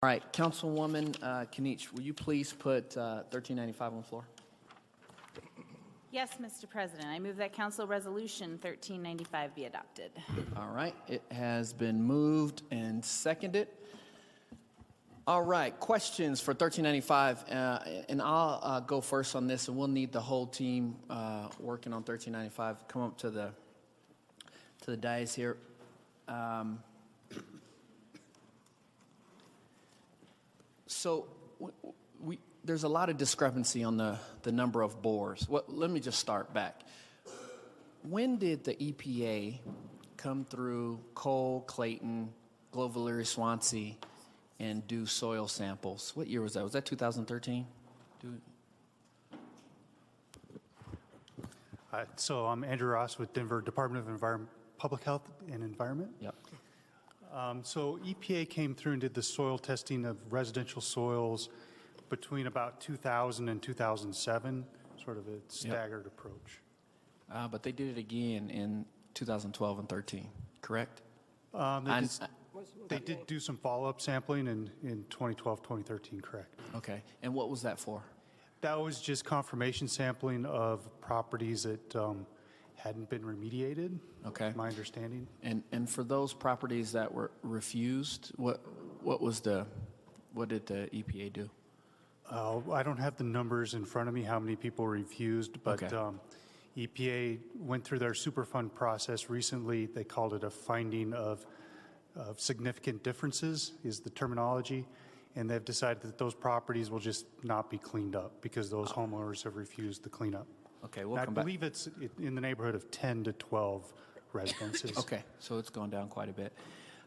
All right, Councilwoman Kneitch, will you please put 1395 on the floor? Yes, Mr. President. I move that Council Resolution 1395 be adopted. All right, it has been moved and seconded. All right, questions for 1395, and I'll go first on this, and we'll need the whole team working on 1395. Come up to the dais here. So there's a lot of discrepancy on the number of bores. Let me just start back. When did the EPA come through Cole, Clayton, Glover, Swansea, and do soil samples? What year was that? Was that 2013? So I'm Andrew Ross with Denver Department of Public Health and Environment. Yep. So EPA came through and did the soil testing of residential soils between about 2000 and 2007, sort of a staggered approach. But they did it again in 2012 and 13, correct? They did do some follow-up sampling in 2012, 2013, correct. Okay, and what was that for? That was just confirmation sampling of properties that hadn't been remediated. Okay. My understanding. And for those properties that were refused, what did the EPA do? I don't have the numbers in front of me, how many people refused, but okay. EPA went through their Superfund process recently. They called it a finding of significant differences is the terminology, and they've decided that those properties will just not be cleaned up because those homeowners have refused the cleanup. Okay, I believe it's in the neighborhood of 10 to 12 residences. Okay, so it's gone down quite a bit.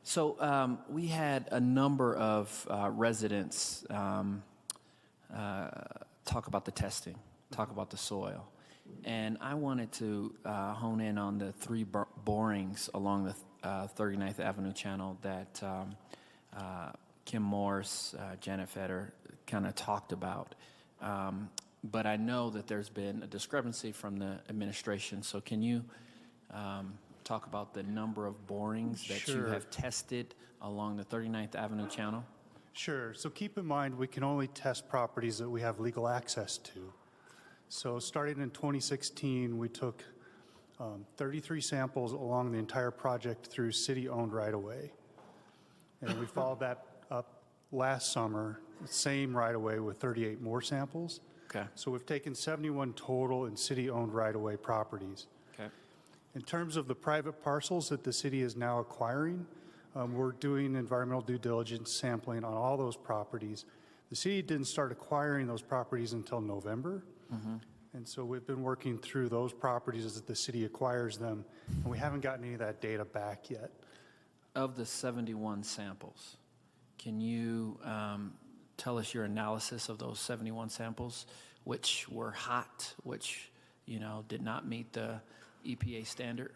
So we had a number of residents talk about the testing, talk about the soil. And I wanted to hone in on the three borings along the 39th Avenue channel that Kim Morse, Janet Fetter kind of talked about. But I know that there's been a discrepancy from the administration. So can you talk about the number of borings that you have tested along the 39th Avenue channel? Sure. So keep in mind, we can only test properties that we have legal access to. So starting in 2016, we took 33 samples along the entire project through city-owned right-of-way. And we followed that up last summer, same right-of-way with 38 more samples. Okay. So we've taken 71 total in city-owned right-of-way properties. Okay. In terms of the private parcels that the city is now acquiring, we're doing environmental due diligence sampling on all those properties. The city didn't start acquiring those properties until November. Mm-hmm. And so we've been working through those properties as the city acquires them, and we haven't gotten any of that data back yet. Of the 71 samples, can you tell us your analysis of those 71 samples, which were hot, which, did not meet the EPA standard?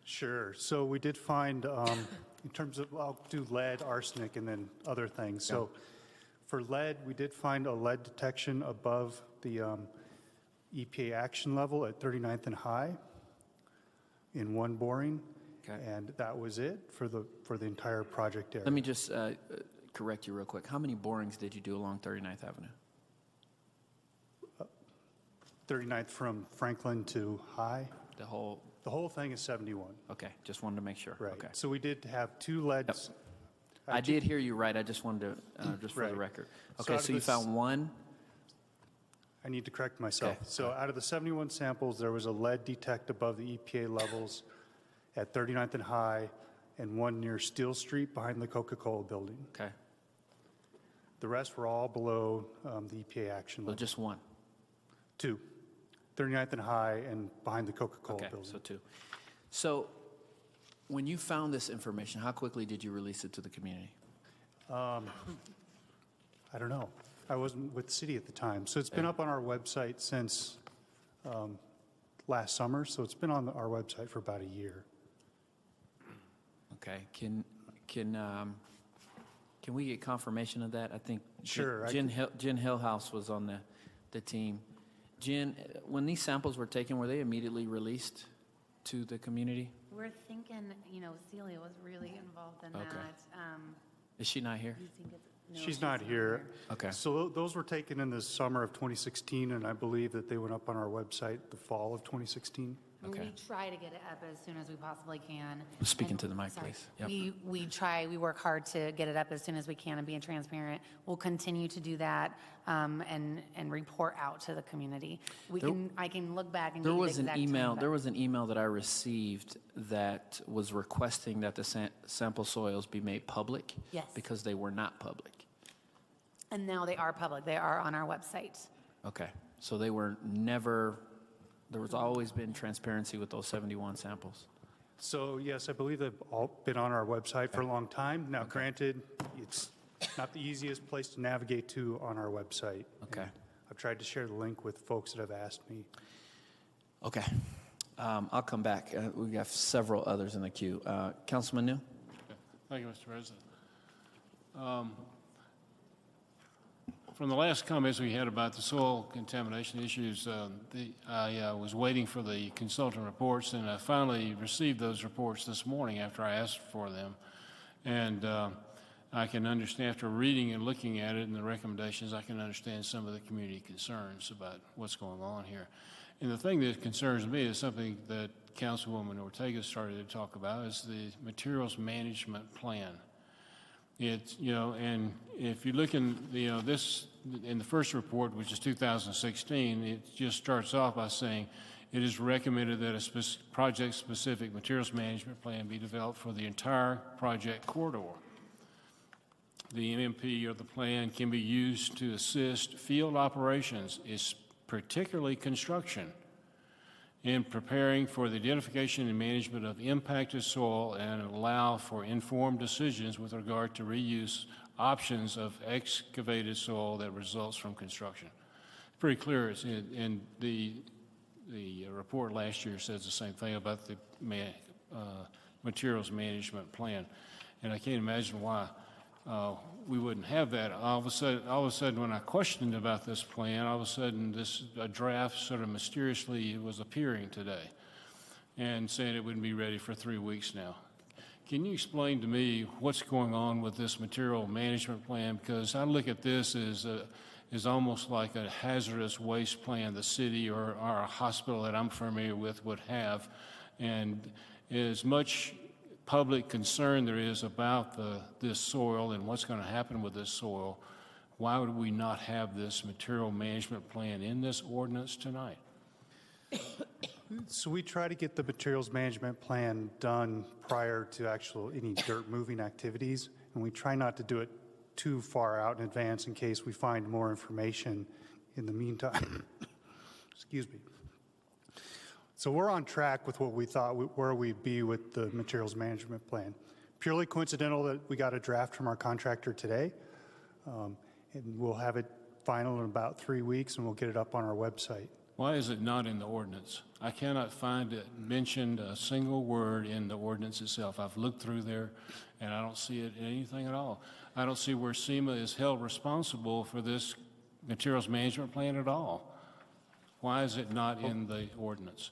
Sure. So we did find, in terms of, I'll do lead, arsenic, and then other things. So for lead, we did find a lead detection above the EPA action level at 39th and High in one boring. Okay. And that was it for the entire project area. Let me just correct you real quick. How many borings did you do along 39th Avenue? 39th from Franklin to High. The whole thing is 71. Okay, just wanted to make sure. Right. Okay. So we did have two leads. Yep. I did hear you right. I just wanted to, just for the record. Okay, so you found one? I need to correct myself. Okay. So out of the 71 samples, there was a lead detect above the EPA levels at 39th and High, and one near Steel Street behind the Coca-Cola building. Okay. The rest were all below the EPA action level. So just one? Two. 39th and High and behind the Coca-Cola building. So two. So when you found this information, how quickly did you release it to the community? I don't know. I wasn't with the city at the time. So it's been up on our website since last summer. So it's been on our website for about a year. Okay. Can we get confirmation of that? I think sure. Jen Hillhouse was on the team. Jen, when these samples were taken, were they immediately released to the community? We're thinking, Celia was really involved in that. Is she not here? She's not here. Okay. So those were taken in the summer of 2016, and I believe that they went up on our website the fall of 2016. Okay. We try to get it up as soon as we possibly can. Speaking And- to the mic, sorry. please. Yep. We work hard to get it up as soon as we can and being transparent. We'll continue to do that and report out to the community. I can look back and There get you the was an exact email. time, but- There was an email that I received that was requesting that the sample soils be made public. Yes. Because they were not public. And now they are public. They are on our website. Okay. So they were never. There was always been transparency with those 71 samples. So yes, I believe they've all been on our website for a long time. Now, granted, it's not the easiest place to navigate to on our website. Okay. And I've tried to share the link with folks that have asked me. Okay. I'll come back. We have several others in the queue. Councilman New? Thank you, Mr. President. From the last comments we had about the soil contamination issues, I was waiting for the consultant reports, and I finally received those reports this morning after I asked for them. And I can understand, after reading and looking at it and the recommendations, I can understand some of the community concerns about what's going on here. And the thing that concerns me is something that Councilwoman Ortega started to talk about, is the materials management plan. It's, and if you look in, this, in the first report, which is 2016, it just starts off by saying, it is recommended that a project-specific materials management plan be developed for the entire project corridor. The MMP or the plan can be used to assist field operations, particularly construction, in preparing for the identification and management of impacted soil and allow for informed decisions with regard to reuse options of excavated soil that results from construction. Pretty clear, and the report last year says the same thing about the materials management plan, and I can't imagine why we wouldn't have that. All of a sudden, when I questioned about this plan, all of a sudden, a draft sort of mysteriously was appearing today, and saying it wouldn't be ready for 3 weeks now. Can you explain to me what's going on with this material management plan? Because I look at this as almost like a hazardous waste plan the city or a hospital that I'm familiar with would have, and as much public concern there is about this soil and what's going to happen with this soil, why would we not have this material management plan in this ordinance tonight? So we try to get the materials management plan done prior to any dirt moving activities, and we try not to do it too far out in advance in case we find more information in the meantime. Excuse me. So we're on track with what we thought where we'd be with the materials management plan. Purely coincidental that we got a draft from our contractor today, and we'll have it final in about 3 weeks, and we'll get it up on our website. Why is it not in the ordinance? I cannot find it mentioned a single word in the ordinance itself. I've looked through there, and I don't see it in anything at all. I don't see where SEMA is held responsible for this materials management plan at all. Why is it not in the ordinance?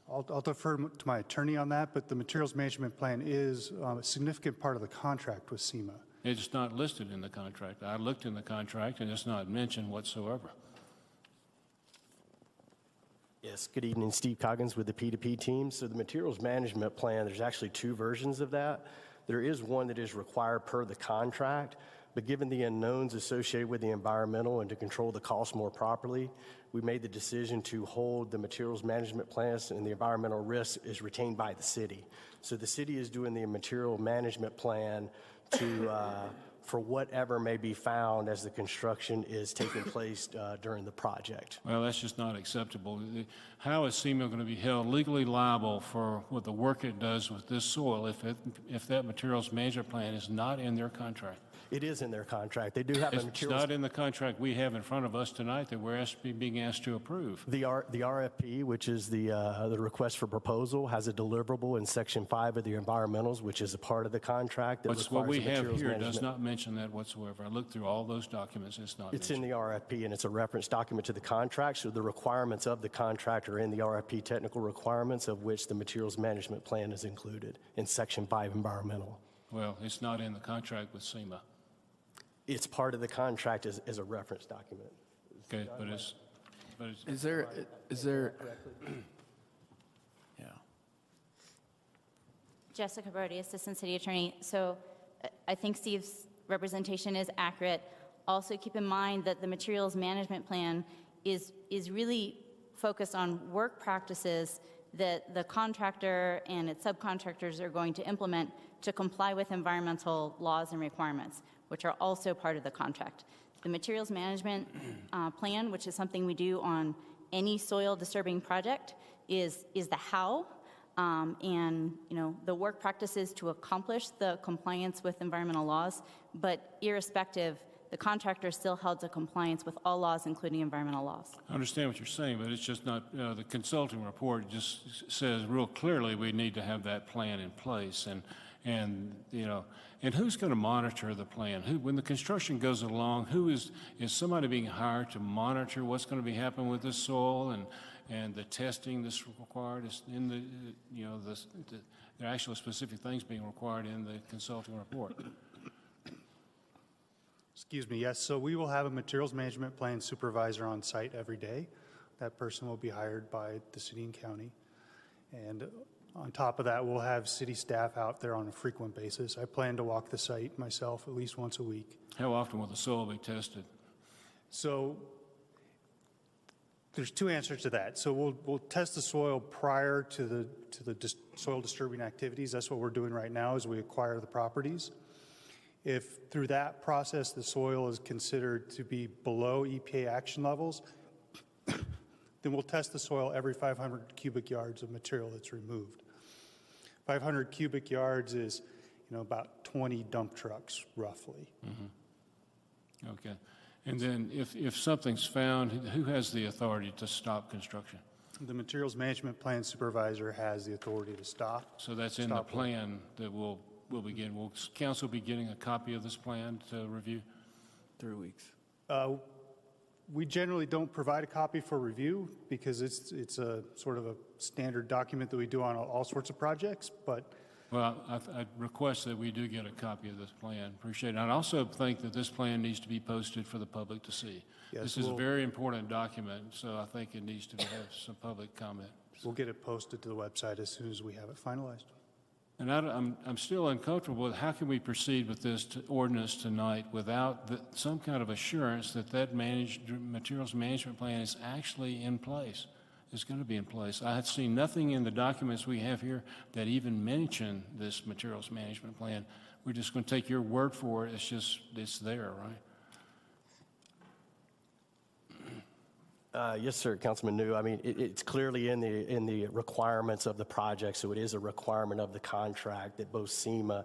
I'll defer to my attorney on that, but the materials management plan is a significant part of the contract with SEMA. It's not listed in the contract. I looked in the contract, and it's not mentioned whatsoever. Yes, good evening. Steve Coggins with the P2P team. So the materials management plan, there's actually two versions of that. There is one that is required per the contract, but given the unknowns associated with the environmental and to control the cost more properly, we made the decision to hold the materials management plans, and the environmental risk is retained by the city. So the city is doing the material management plan to for whatever may be found as the construction is taking place during the project. Well, that's just not acceptable. How is SEMA going to be held legally liable for what the work it does with this soil if that materials management plan is not in their contract? It is in their contract. They do have a It's materials. not in the contract we have in front of us tonight that we're being asked to approve. The RFP, which is the request for proposal, has a deliverable in Section 5 of the environmentals, which is a part of the contract that But what requires we the have materials here does management. not mention that whatsoever. I looked through all those documents. It's not It's in mentioned. the RFP, and it's a reference document to the contract, so the requirements of the contract are in the RFP technical requirements, of which the materials management plan is included in Section 5 environmental. Well, it's not in the contract with SEMA. It's part of the contract as a reference document. Okay, but it's, Is there, yeah. Jessica Brody, Assistant City Attorney. So I think Steve's representation is accurate. Also keep in mind that the materials management plan is really focused on work practices that the contractor and its subcontractors are going to implement to comply with environmental laws and requirements, which are also part of the contract. The materials management plan, which is something we do on any soil disturbing project, is the how, and the work practices to accomplish the compliance with environmental laws. But irrespective, the contractor is still held to compliance with all laws, including environmental laws. I understand what you're saying, but it's just not, the consulting report just says real clearly we need to have that plan in place. And who's going to monitor the plan? When the construction goes along, is somebody being hired to monitor what's going to be happening with this soil and the testing that's required? Is in there are actual specific things being required in the consulting report. Excuse me, yes. So we will have a materials management plan supervisor on site every day. That person will be hired by the city and county. And on top of that, we'll have city staff out there on a frequent basis. I plan to walk the site myself at least once a week. How often will the soil be tested? So there's two answers to that. So we'll test the soil prior to the soil disturbing activities. That's what we're doing right now as we acquire the properties. If through that process the soil is considered to be below EPA action levels, then we'll test the soil every 500 cubic yards of material that's removed. 500 cubic yards is, about 20 dump trucks, roughly. Mm-hmm. Okay. And then if something's found, who has the authority to stop construction? The materials management plan supervisor has the authority to stop. So that's in the plan that we'll begin. Will council be getting a copy of this plan to review? 3 weeks. We generally don't provide a copy for review because it's a sort of a standard document that we do on all sorts of projects, but... Well, I request that we do get a copy of this plan. Appreciate it. And I also think that this plan needs to be posted for the public to see. Yes, this is a very important document, so I think it needs to have some public comment. We'll get it posted to the website as soon as we have it finalized. And I'm still uncomfortable with how can we proceed with this ordinance tonight without some kind of assurance that materials management plan is actually in place. It's going to be in place. I have seen nothing in the documents we have here that even mention this materials management plan. We're just going to take your word for it. It's there, right? Yes, sir, Councilman New. I mean, it's clearly in the requirements of the project, so it is a requirement of the contract that both SEMA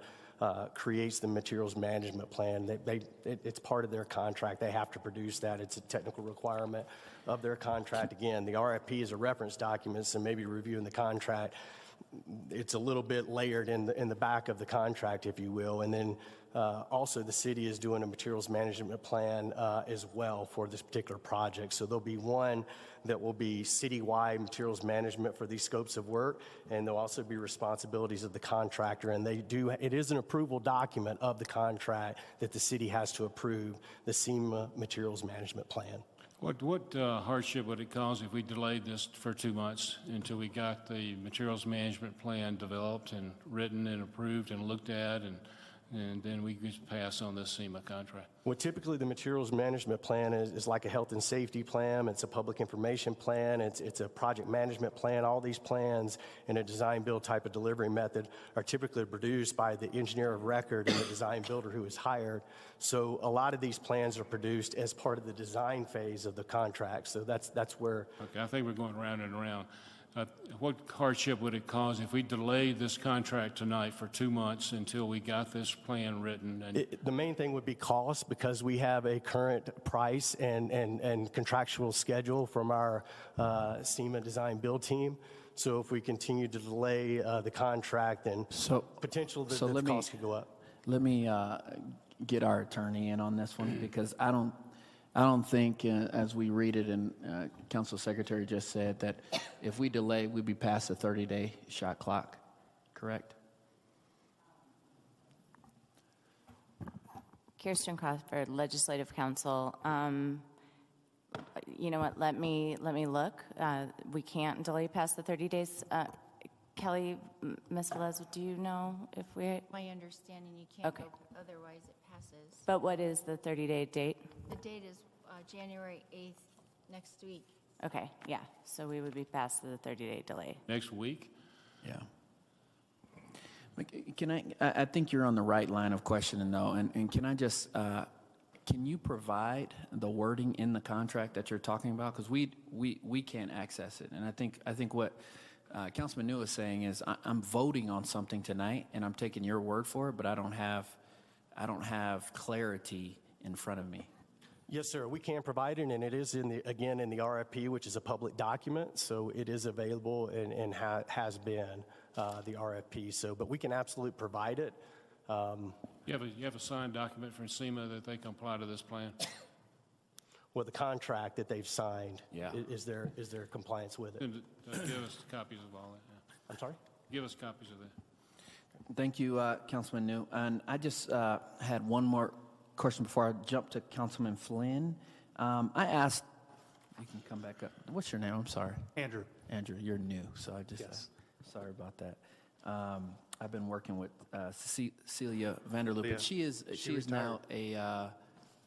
creates the materials management plan. It's part of their contract. They have to produce that. It's a technical requirement of their contract. Again, the RFP is a reference document, so maybe reviewing the contract, it's a little bit layered in the back of the contract, if you will. And then also the city is doing a materials management plan as well for this particular project. So there'll be one that will be citywide materials management for these scopes of work, and there'll also be responsibilities of the contractor. And it is an approval document of the contract that the city has to approve, the SEMA materials management plan. What hardship would it cause if we delayed this for 2 months until we got the materials management plan developed and written and approved and looked at, and then we could pass on this SEMA contract? Well, typically the materials management plan is like a health and safety plan. It's a public information plan. It's a project management plan. All these plans in a design build type of delivery method are typically produced by the engineer of record and the design builder who is hired. So a lot of these plans are produced as part of the design phase of the contract. So that's where... Okay, I think we're going round and around. What hardship would it cause if we delayed this contract tonight for 2 months until we got this plan written? The main thing would be cost, because we have a current price and contractual schedule from our SEMA design build team. So if we continue to delay the contract, then potential that the cost could go up. Let me get our attorney in on this one, because I don't think, as we read it, and Council Secretary just said, that if we delay, we'd be past the 30-day shot clock, correct? Kirsten Crawford, Legislative Counsel. You know what? Let me look. We can't delay past the 30 days. Kelly, Ms. Velez, do you know if we? My understanding, you can't Okay. go, otherwise it passes. But what is the 30-day date? The date is January 8th, next week. Okay, yeah. So we would be past the 30-day delay. Next week? Yeah. I think you're on the right line of questioning, though, and can I just, can you provide the wording in the contract that you're talking about? Because we can't access it, and I think what Councilman New is saying is I'm voting on something tonight, and I'm taking your word for it, but I don't have clarity in front of me. Yes, sir. We can provide it, and it is in the RFP, which is a public document, so it is available and has been the RFP. So, but we can absolutely provide it. You have a signed document from SEMA that they comply to this plan? Well, the contract that they've signed, Yeah. is there compliance with it? And, give us copies of all that. Yeah. I'm sorry? Give us copies of that. Thank you, Councilman New. And I just had one more question before I jump to Councilman Flynn. I asked, you can come back up. What's your name? I'm sorry. Andrew. Andrew, you're new, so I just, Yes. sorry about that. I've been working with Celia Vanderloop, Leah, and she is now a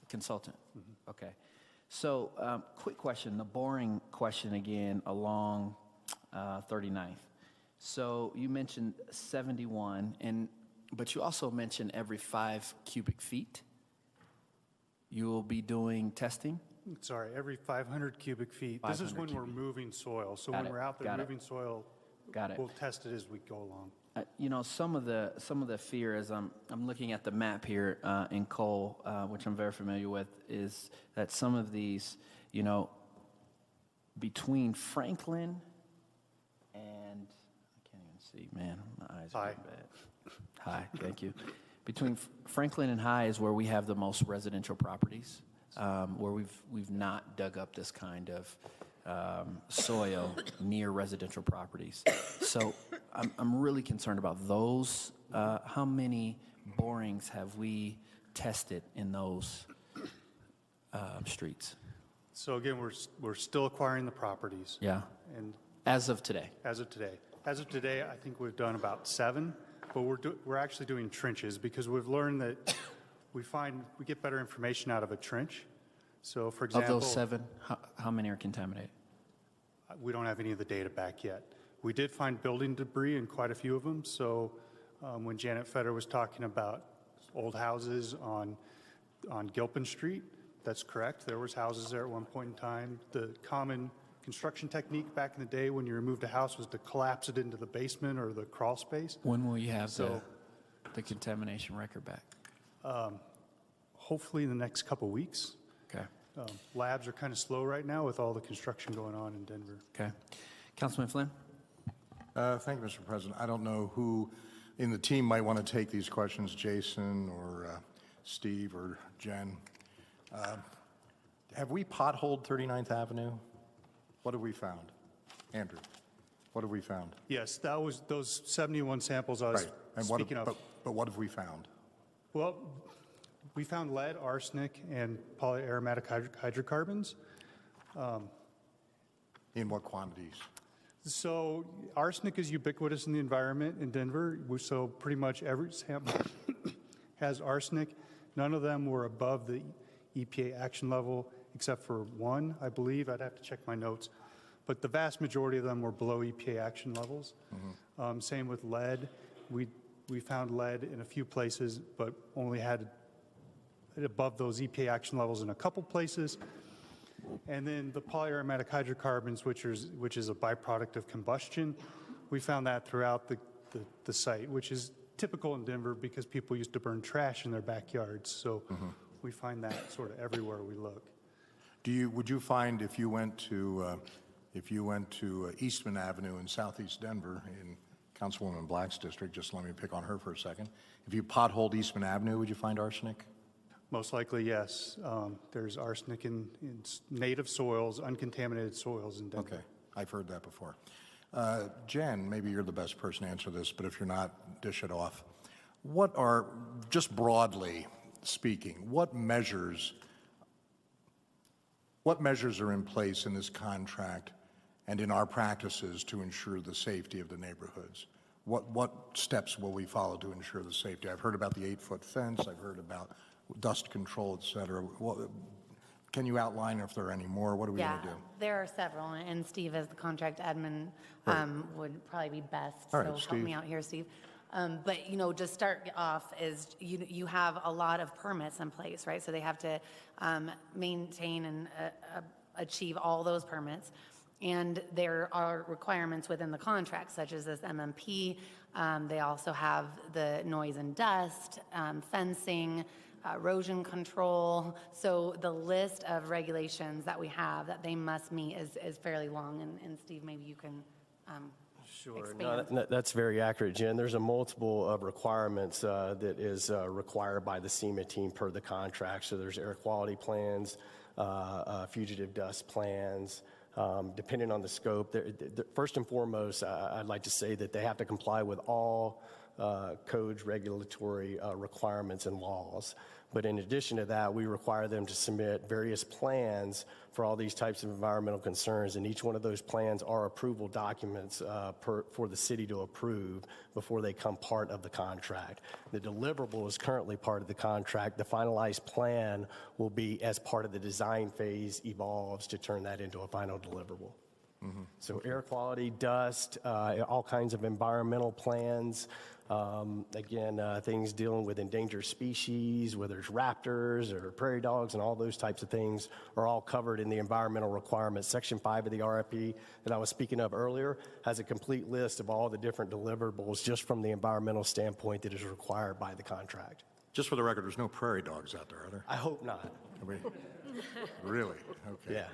consultant. Okay. So, quick question, the boring question again along 39th. So you mentioned 71, but you also mentioned every 5 cubic feet you will be doing testing? Sorry, every 500 cubic feet. This is 500 when we're cubic. moving soil. So Got when it, we're out there got it. moving soil, Got it. we'll test it as we go along. You know, some of the fear as I'm looking at the map here in Cole, which I'm very familiar with, is that some of these, you know, between Franklin and I can't even see, man, my eyes are High. getting bad. High, thank you. Between Franklin and High is where we have the most residential properties, where we've not dug up this kind of soil near residential properties. So I'm really concerned about those. How many borings have we tested in those streets? So again, we're still acquiring the properties. Yeah, And as of today. as of today, I think we've done about 7, but we're actually doing trenches because we've learned that we get better information out of a trench. So for example, Of those 7, how many are contaminated? we don't have any of the data back yet. We did find building debris in quite a few of them. So when Janet Fetter was talking about old houses on Gilpin Street, that's correct. There was houses there at one point in time. The common construction technique back in the day when you removed a house was to collapse it into the basement or the crawl space. When will you have So- the contamination record back? Hopefully in the next couple weeks. Okay. Labs are kind of slow right now with all the construction going on in Denver. Okay. Councilman Flynn? Thank you, Mr. President. I don't know who in the team might want to take these questions, Jason or Steve or Jen. Have we potholed 39th Avenue? What have we found? Andrew, what have we found? Yes, that was those 71 samples I was Right. And what, speaking of. but what have we found? Well, we found lead, arsenic, and polyaromatic hydrocarbons. In what quantities? So arsenic is ubiquitous in the environment in Denver. So pretty much every sample has arsenic. None of them were above the EPA action level except for 1, I believe. I'd have to check my notes. But the vast majority of them were below EPA action levels. Same with lead. We found lead in a few places, but only had above those EPA action levels in a couple places. And then the polyaromatic hydrocarbons, which is a byproduct of combustion, we found that throughout the site, which is typical in Denver because people used to burn trash in their backyards. So we find that sort of everywhere we look. Would you find if you went to Eastman Avenue in southeast Denver in Councilwoman Black's district, just let me pick on her for a second. If you potholed Eastman Avenue, would you find arsenic? Most likely, yes. There's arsenic in native soils, uncontaminated soils in Denver. Okay, I've heard that before. Jen, maybe you're the best person to answer this, but if you're not, dish it off. What are, just broadly, speaking, what measures are in place in this contract and in our practices to ensure the safety of the neighborhoods? What steps will we follow to ensure the safety? I've heard about the 8-foot fence. I've heard about dust control, et cetera. Can you outline if there are any more? What are we going to do? There are several, and Steve, as the contract admin, would probably be best. All right, so Steve. help me out here, Steve. But to start off is you have a lot of permits in place, right? So they have to maintain and achieve all those permits. And there are requirements within the contract, such as this MMP. They also have the noise and dust, fencing, erosion control. So the list of regulations that we have that they must meet is fairly long. And Steve, maybe you can Sure. expand. No, that's very accurate, Jen. There's a multiple of requirements that is required by the SEMA team per the contract. So there's air quality plans, fugitive dust plans. Depending on the scope, first and foremost, I'd like to say that they have to comply with all codes, regulatory requirements, and laws. But in addition to that, we require them to submit various plans for all these types of environmental concerns, and each one of those plans are approval documents for the city to approve before they become part of the contract. The deliverable is currently part of the contract. The finalized plan will be, as part of the design phase evolves, to turn that into a final deliverable. So air quality, dust, all kinds of environmental plans. Again, things dealing with endangered species, whether it's raptors or prairie dogs and all those types of things are all covered in the environmental requirements. Section 5 of the RFP that I was speaking of earlier has a complete list of all the different deliverables just from the environmental standpoint that is required by the contract. Just for the record, there's no prairie dogs out there, are there? I hope not. Really? Okay. Yeah.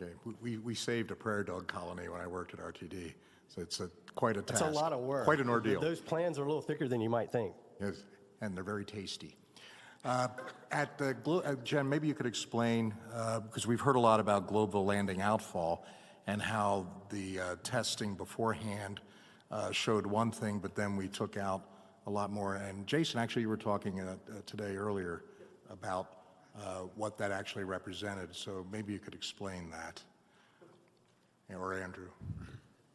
Okay. We saved a prairie dog colony when I worked at RTD, so it's quite a task. It's a lot of work. Quite an ordeal. Those plans are a little thicker than you might think. Yes, and they're very tasty. Jen, maybe you could explain, because we've heard a lot about global landing outfall and how the testing beforehand showed one thing, but then we took out a lot more. And Jason, actually, you were talking today earlier about what that actually represented. So maybe you could explain that. Or Andrew.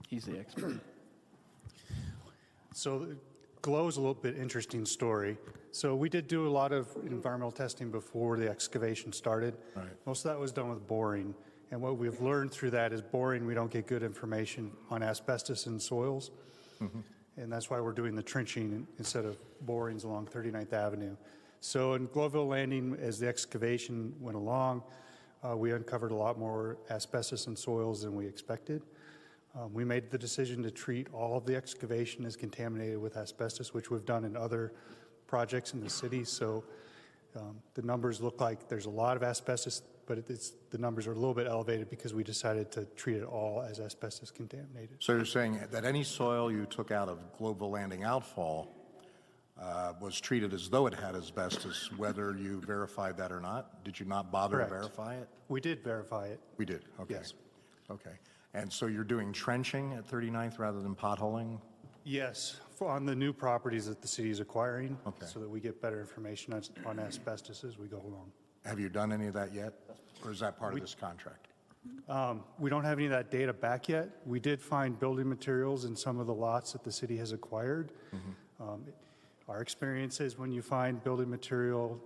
He's the expert. So GLOW is a little bit interesting story. So we did do a lot of environmental testing before the excavation started. Right. Most of that was done with boring. And what we've learned through that is boring, we don't get good information on asbestos in soils. And that's why we're doing the trenching instead of borings along 39th Avenue. So in Glowville Landing, as the excavation went along, we uncovered a lot more asbestos in soils than we expected. We made the decision to treat all of the excavation as contaminated with asbestos, which we've done in other projects in the city. So the numbers look like there's a lot of asbestos, but the numbers are a little bit elevated because we decided to treat it all as asbestos contaminated. So you're saying that any soil you took out of global landing outfall was treated as though it had asbestos, whether you verified that or not? Did you not bother Correct. to verify it? We did verify it. We did, okay. Yes. Okay. And so you're doing trenching at 39th rather than potholing? Yes, on the new properties that the city is acquiring, Okay. so that we get better information on asbestos as we go along. Have you done any of that yet? Or is that part of this contract? We don't have any of that data back yet. We did find building materials in some of the lots that the city has acquired. Our experience is when you find building material,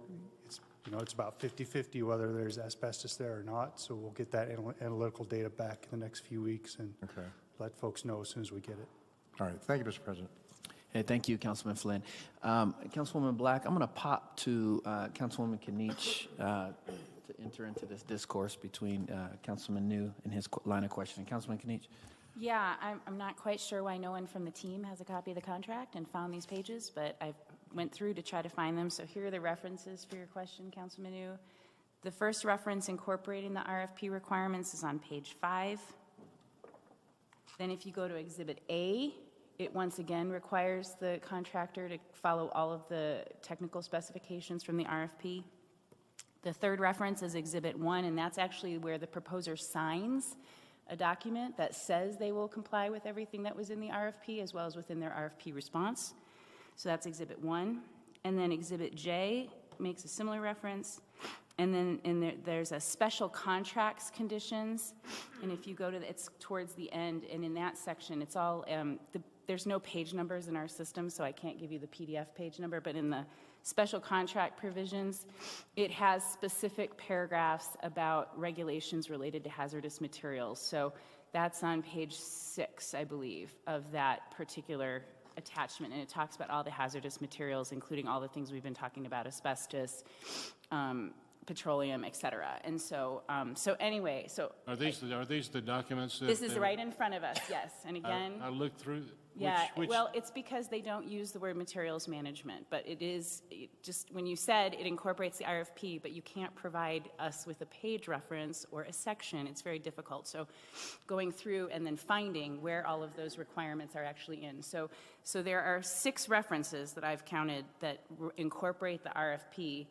it's about 50-50 whether there's asbestos there or not. So we'll get that analytical data back in the next few weeks and let folks know as soon as we get it. All right. Thank you, Mr. President. Hey, thank you, Councilman Flynn. Councilwoman Black, I'm going to pop to Councilwoman Kneitch to enter into this discourse between Councilman New and his line of questioning. Councilman Kneitch. Yeah, I'm not quite sure why no one from the team has a copy of the contract and found these pages, but I went through to try to find them. So here are the references for your question, Councilman New. The first reference incorporating the RFP requirements is on page 5. Then if you go to Exhibit A, it once again requires the contractor to follow all of the technical specifications from the RFP. The third reference is Exhibit 1, and that's actually where the proposer signs a document that says they will comply with everything that was in the RFP as well as within their RFP response. So that's Exhibit 1. And then Exhibit J makes a similar reference. And then there's a special contracts conditions. And if you go to, it's towards the end, and in that section, it's all, there's no page numbers in our system, so I can't give you the PDF page number, but in the special contract provisions, it has specific paragraphs about regulations related to hazardous materials. So that's on page 6, I believe, of that particular attachment, and it talks about all the hazardous materials, including all the things we've been talking about, asbestos, petroleum, et cetera. And so, anyway, so. Are these the documents that? This is right in front of us, yes. And again. I looked through. Yeah, which, well, it's because they don't use the word materials management, but it is, just when you said it incorporates the RFP, but you can't provide us with a page reference or a section, it's very difficult. So going through and then finding where all of those requirements are actually in. So there are 6 references that I've counted that incorporate the RFP.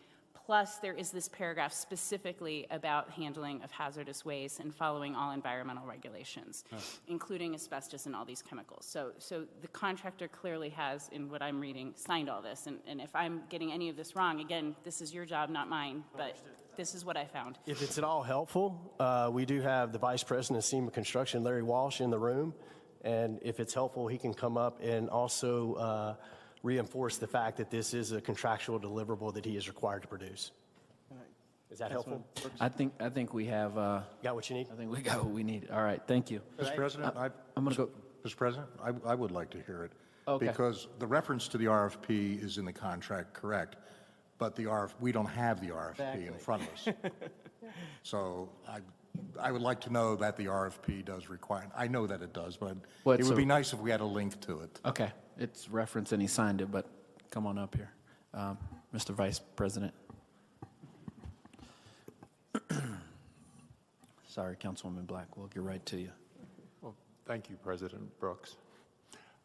Plus, there is this paragraph specifically about handling of hazardous waste and following all environmental regulations, including asbestos and all these chemicals. So the contractor clearly has, in what I'm reading, signed all this. And if I'm getting any of this wrong, again, this is your job, not mine, but this is what I found. If it's at all helpful, we do have the Vice President of SEMA Construction, Larry Walsh, in the room. And if it's helpful, he can come up and also reinforce the fact that this is a contractual deliverable that he is required to produce. Is that helpful? I think we have. Got what you need? I think we got what we need. All right, thank you. Mr. President, I'm going to go. Mr. President, I would like to hear it. Okay. Because the reference to the RFP is in the contract, correct, but we don't have the RFP in front of us. So I would like to know that the RFP does require, I know that it does, but it would be nice if we had a link to it. Okay, it's referenced and he signed it, but come on up here. Mr. Vice President. Sorry, Councilwoman Black, we'll get right to you. Well, thank you, President Brooks.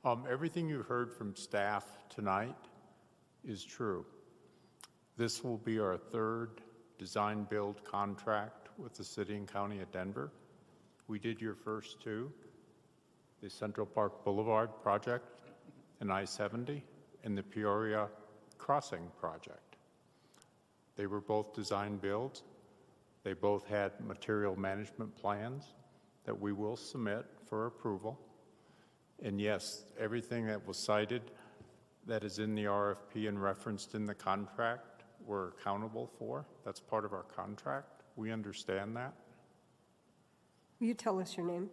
Everything you heard from staff tonight is true. This will be our 3rd design-build contract with the City and County of Denver. We did your first 2, the Central Park Boulevard project and I-70 and the Peoria Crossing project. They were both design-builds. They both had material management plans that we will submit for approval. And yes, everything that was cited that is in the RFP and referenced in the contract, we're accountable for. That's part of our contract. We understand that. Will you tell us your name?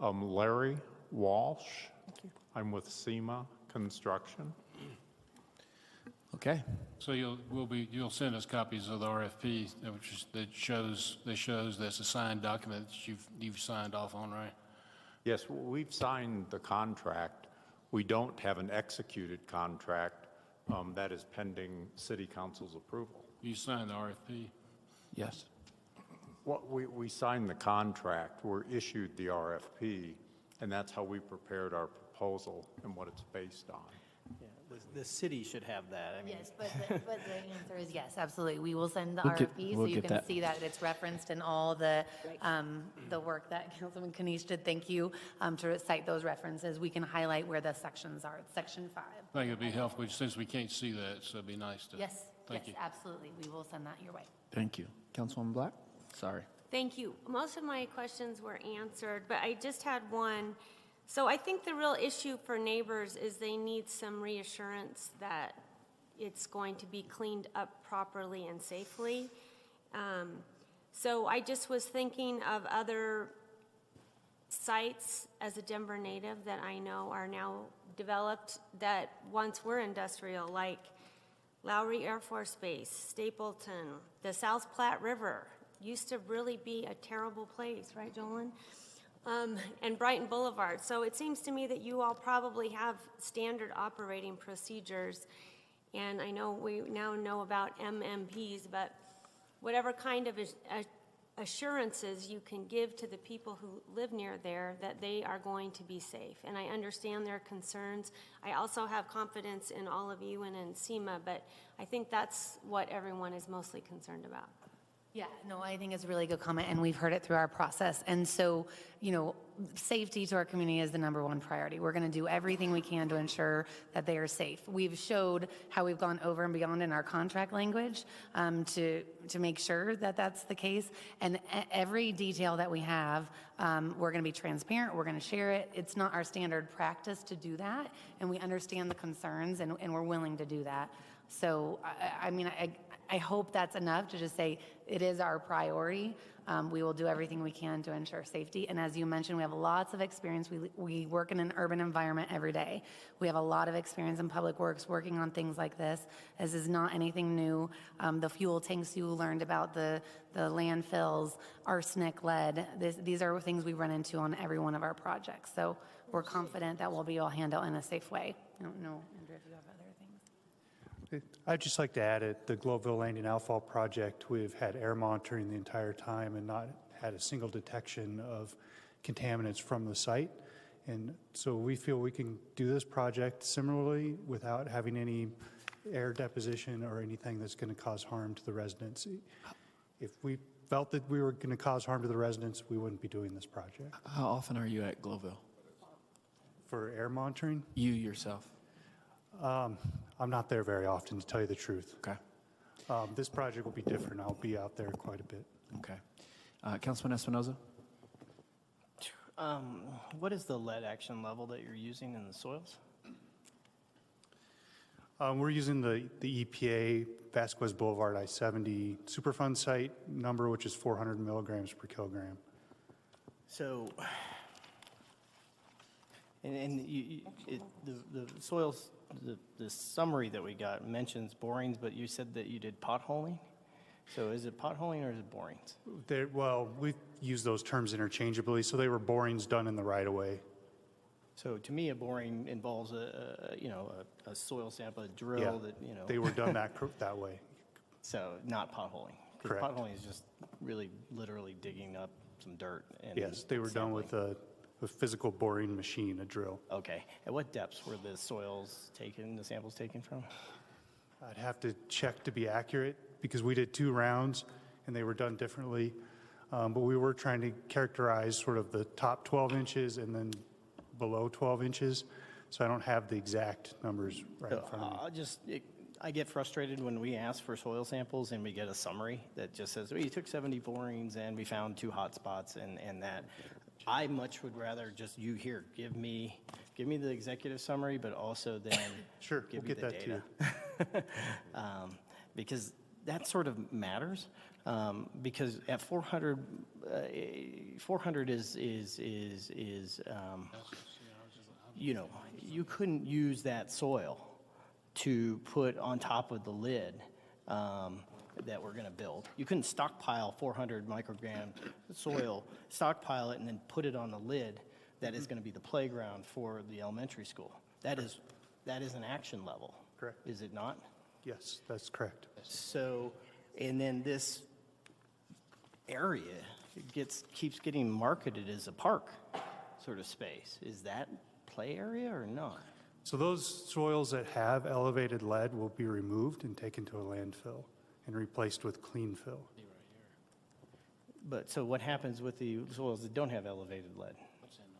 Larry Walsh. Thank you. I'm with SEMA Construction. Okay. So you'll send us copies of the RFP, that shows that's a signed document that you've signed off on, right? Yes, we've signed the contract. We don't have an executed contract that is pending City Council's approval. You signed the RFP? Yes. Well, we signed the contract. We're issued the RFP, and that's how we prepared our proposal and what it's based on. Yeah, the city should have that. I mean, Yes, but the answer is yes, absolutely. We will send the RFP so you can see that it's referenced in all the work that Councilman Kneitch did. Thank you to cite those references. We can highlight where the sections are. It's section 5. I think it'd be helpful since we can't see that, so it'd be nice to. Yes, Thank you. absolutely. We will send that your way. Thank you. Councilwoman Black? Sorry. Thank you. Most of my questions were answered, but I just had one. So I think the real issue for neighbors is they need some reassurance that it's going to be cleaned up properly and safely. So I just was thinking of other sites as a Denver native that I know are now developed that once were industrial, like Lowry Air Force Base, Stapleton, the South Platte River used to really be a terrible place, right, Jolyn? And Brighton Boulevard. So it seems to me that you all probably have standard operating procedures, and I know we now know about MMPs, but whatever kind of assurances you can give to the people who live near there that they are going to be safe. And I understand their concerns. I also have confidence in all of you and in SEMA, but I think that's what everyone is mostly concerned about. Yeah, no, I think it's a really good comment, and we've heard it through our process. And so, safety to our community is the number one priority. We're going to do everything we can to ensure that they are safe. We've showed how we've gone over and beyond in our contract language to make sure that that's the case. And every detail that we have, we're going to be transparent. We're going to share it. It's not our standard practice to do that, and we understand the concerns, and we're willing to do that. So, I hope that's enough to just say it is our priority. We will do everything we can to ensure safety. And as you mentioned, we have lots of experience. We work in an urban environment every day. We have a lot of experience in public works working on things like this. This is not anything new. The fuel tanks you learned about, the landfills, arsenic, lead, these are things we run into on every one of our projects. So we're confident that we'll be able to handle in a safe way. I don't know, Andrew, if you have other things. I'd just like to add at the Gloveville Landing Outfall Project, we've had air monitoring the entire time and not had a single detection of contaminants from the site. And so we feel we can do this project similarly without having any air deposition or anything that's going to cause harm to the residents. If we felt that we were going to cause harm to the residents, we wouldn't be doing this project. How often are you at Gloveville? For air monitoring? You yourself? I'm not there very often, to tell you the truth. Okay. This project will be different. I'll be out there quite a bit. Okay. Councilman Espinoza? What is the lead action level that you're using in the soils? We're using the EPA Vasquez Boulevard I-70 Superfund site number, which is 400 milligrams per kilogram. So, the soils, the summary that we got mentions borings, but you said that you did potholing. So is it potholing or is it borings? Well, we use those terms interchangeably. So they were borings done in the right of way. So to me, a boring involves a soil sample, a drill Yeah, that, they were done that way. So not potholing. 'Cause Correct. potholing is just really literally digging up some dirt. And Yes, they were done with a physical boring machine, a drill. Okay. At what depths were the soils taken, the samples taken from? I'd have to check to be accurate because we did 2 rounds and they were done differently. But we were trying to characterize sort of the top 12 inches and then below 12 inches. So I don't have the exact numbers right in front of me. I get frustrated when we ask for soil samples and we get a summary that just says, we took 70 borings and we found 2 hot spots and that. I much would rather just give me the executive summary, but also then Sure, give we'll me get the that data. to you. Because that sort of matters. Because at 400, 400 is you couldn't use that soil to put on top of the lid that we're going to build. You couldn't stockpile 400 microgram soil, stockpile it, and then put it on the lid that is going to be the playground for the elementary school. That is an action level. Correct. Is it not? Yes, that's correct. So, and then this area keeps getting marketed as a park sort of space. Is that play area or not? So those soils that have elevated lead will be removed and taken to a landfill and replaced with clean fill. But so what happens with the soils that don't have elevated lead?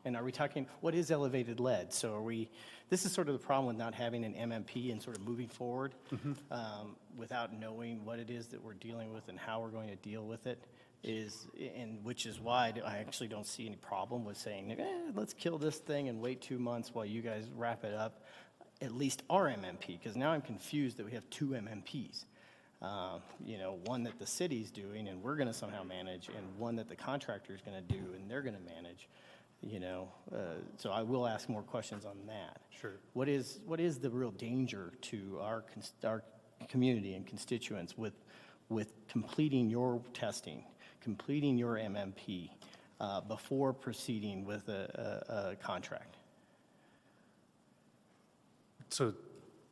And are we talking, what is elevated lead? So this is sort of the problem with not having an MMP and sort of moving forward without knowing what it is that we're dealing with and how we're going to deal with it which is why I actually don't see any problem with saying, let's kill this thing and wait 2 months while you guys wrap it up, at least our MMP, because now I'm confused that we have 2 MMPs. One that the city's doing and we're going to somehow manage, and one that the contractor's going to do and they're going to manage. So I will ask more questions on that. Sure. What is the real danger to our community and constituents with completing your testing, completing your MMP before proceeding with a contract? So,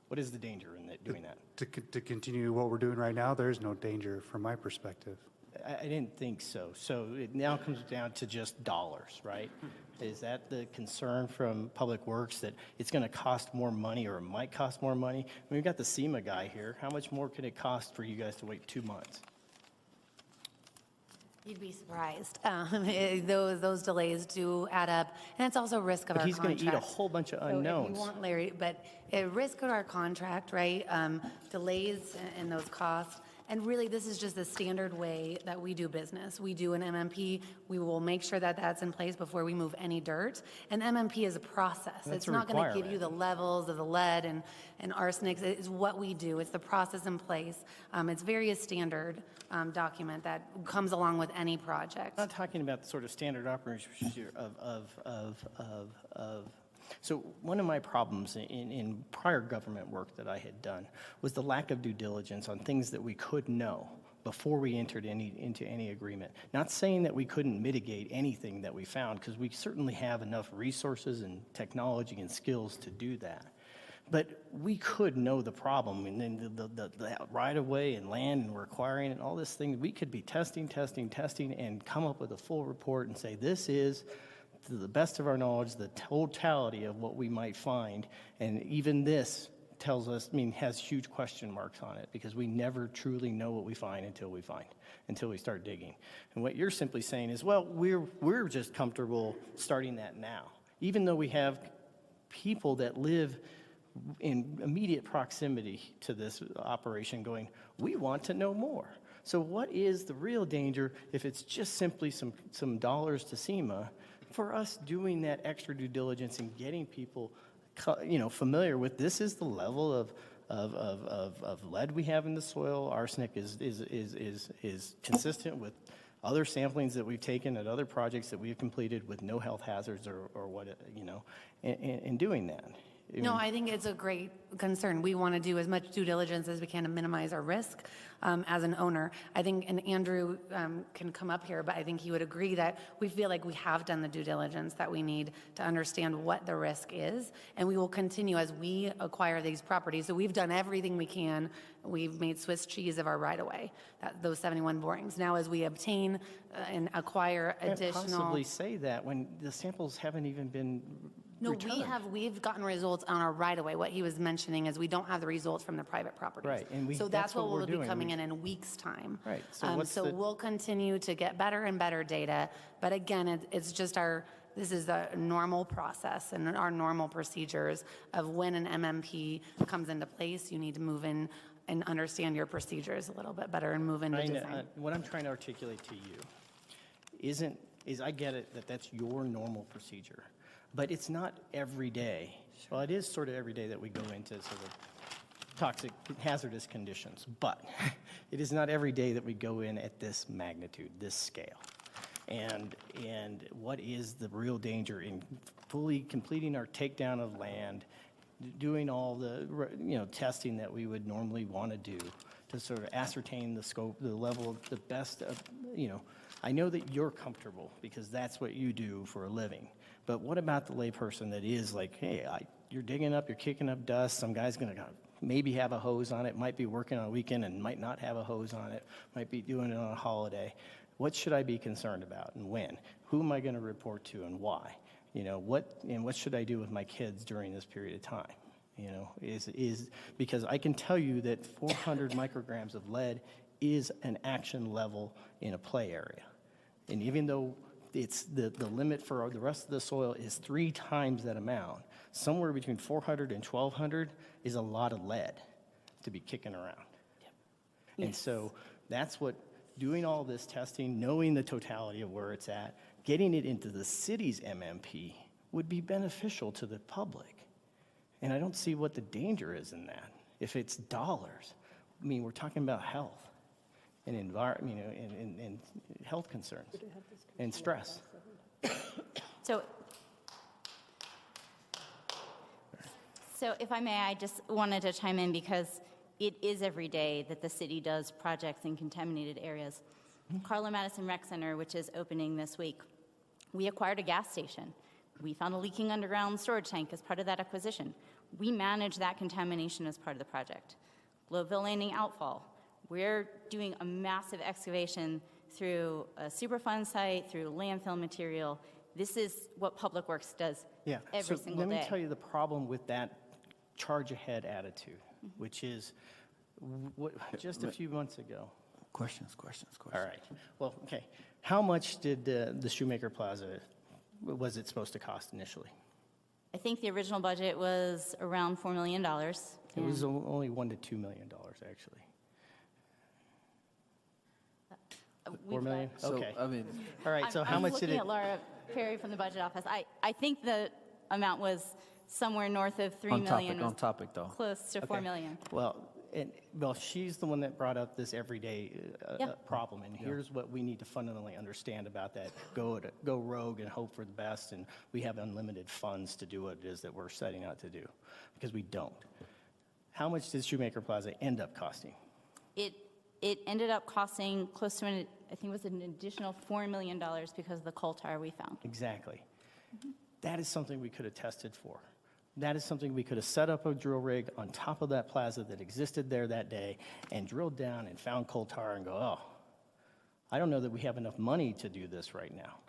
what is the danger in doing that? To continue what we're doing right now, there's no danger from my perspective. I didn't think so. So it now comes down to just dollars, right? Is that the concern from Public Works, that it's going to cost more money or it might cost more money? We've got the SEMA guy here. How much more could it cost for you guys to wait 2 months? You'd be surprised. Those delays do add up, and it's also risk of But our he's contract. going to eat a whole bunch of So if unknowns. you want Larry, but a risk of our contract, right? Delays and those costs. And really, this is just the standard way that we do business. We do an MMP. We will make sure that that's in place before we move any dirt. And MMP is a process. That's It's a not going to give requirement. you the levels of the lead and arsenic. It's what we do. It's the process in place. It's very a standard document that comes along with any project. I'm not talking about the sort of standard operating procedure So one of my problems in prior government work that I had done was the lack of due diligence on things that we could know before we entered into any agreement. Not saying that we couldn't mitigate anything that we found, because we certainly have enough resources and technology and skills to do that. But we could know the problem, and then the right-of-way and land and requiring and all this thing, we could be testing, and come up with a full report and say, this is, to the best of our knowledge, the totality of what we might find. And even this tells us, has huge question marks on it, because we never truly know what we find until we start digging. And what you're simply saying is, well, we're just comfortable starting that now, even though we have people that live in immediate proximity to this operation going, we want to know more. So what is the real danger if it's just simply some dollars to SEMA for us doing that extra due diligence and getting people familiar with, this is the level of lead we have in the soil. Arsenic is consistent with other samplings that we've taken at other projects that we've completed with no health hazards or what, in doing that. No, I think it's a great concern. We want to do as much due diligence as we can to minimize our risk as an owner. I think, and Andrew can come up here, but I think he would agree that we feel like we have done the due diligence that we need to understand what the risk is, and we will continue as we acquire these properties. So we've done everything we can. We've made Swiss cheese of our right-of-way, those 71 borings. Now as we obtain and acquire additional... Can't possibly say that when the samples haven't even been No, returned. we've gotten results on our right-of-way. What he was mentioning is we don't have the results from the private properties. Right, and so that's what will we're be doing. coming in weeks' time. Right, so We'll continue to get better and better data, but again, it's just this is a normal process and our normal procedures of when an MMP comes into place. You need to move in and understand your procedures a little bit better and move into design. What I'm trying to articulate to you is I get it that that's your normal procedure. But it's not every day. Well, it is sort of every day that we go into sort of toxic, hazardous conditions. But it is not every day that we go in at this magnitude, this scale. And what is the real danger in fully completing our takedown of land, doing all the testing that we would normally want to do to sort of ascertain the scope, the level, the best of, I know that you're comfortable because that's what you do for a living. But what about the layperson that is like, hey, you're digging up, you're kicking up dust, some guy's going to maybe have a hose on it, might be working on a weekend and might not have a hose on it, might be doing it on a holiday. What should I be concerned about and when? Who am I going to report to and why? What should I do with my kids during this period of time? Because I can tell you that 400 micrograms of lead is an action level in a play area. And even though it's the limit for the rest of the soil is 3 times that amount, somewhere between 400 and 1,200 is a lot of lead to be kicking around. Yep. And so that's what doing all this testing, knowing the totality of where it's at, getting it into the city's MMP would be beneficial to the public. And I don't see what the danger is in that. If it's dollars, we're talking about health and environment, and health concerns and stress. So if I may, I just wanted to chime in because it is every day that the city does projects in contaminated areas. Carla Madison Rec Center, which is opening this week, we acquired a gas station. We found a leaking underground storage tank as part of that acquisition. We manage that contamination as part of the project. Globeville Landing outfall. We're doing a massive excavation through a Superfund site, through landfill material. This is what Public Works does every single day. Let me tell you the problem with that charge ahead attitude, which is just a few months ago, Questions. All right. Well, okay. How much did the Shoemaker Plaza, was it supposed to cost initially? I think the original budget was around $4 million. It was only $1 to $2 million, actually. $4 million? Okay. I mean, all right, so how much did it? I'm looking at Laura Perry from the budget office. I think the amount was somewhere north of $3 million. On topic, though. Close to $4 million. Well, she's the one that brought up this everyday Yeah. problem, and here's what we need to fundamentally understand about that. Go rogue and hope for the best, and we have unlimited funds to do what it is that we're setting out to do, because we don't. How much did Shoemaker Plaza end up costing? It ended up costing close to, I think it was an additional $4 million because of the coal tar we found. Exactly. That is something we could have tested for. That is something we could have set up a drill rig on top of that plaza that existed there that day and drilled down and found coal tar and go, oh, I don't know that we have enough money to do this right now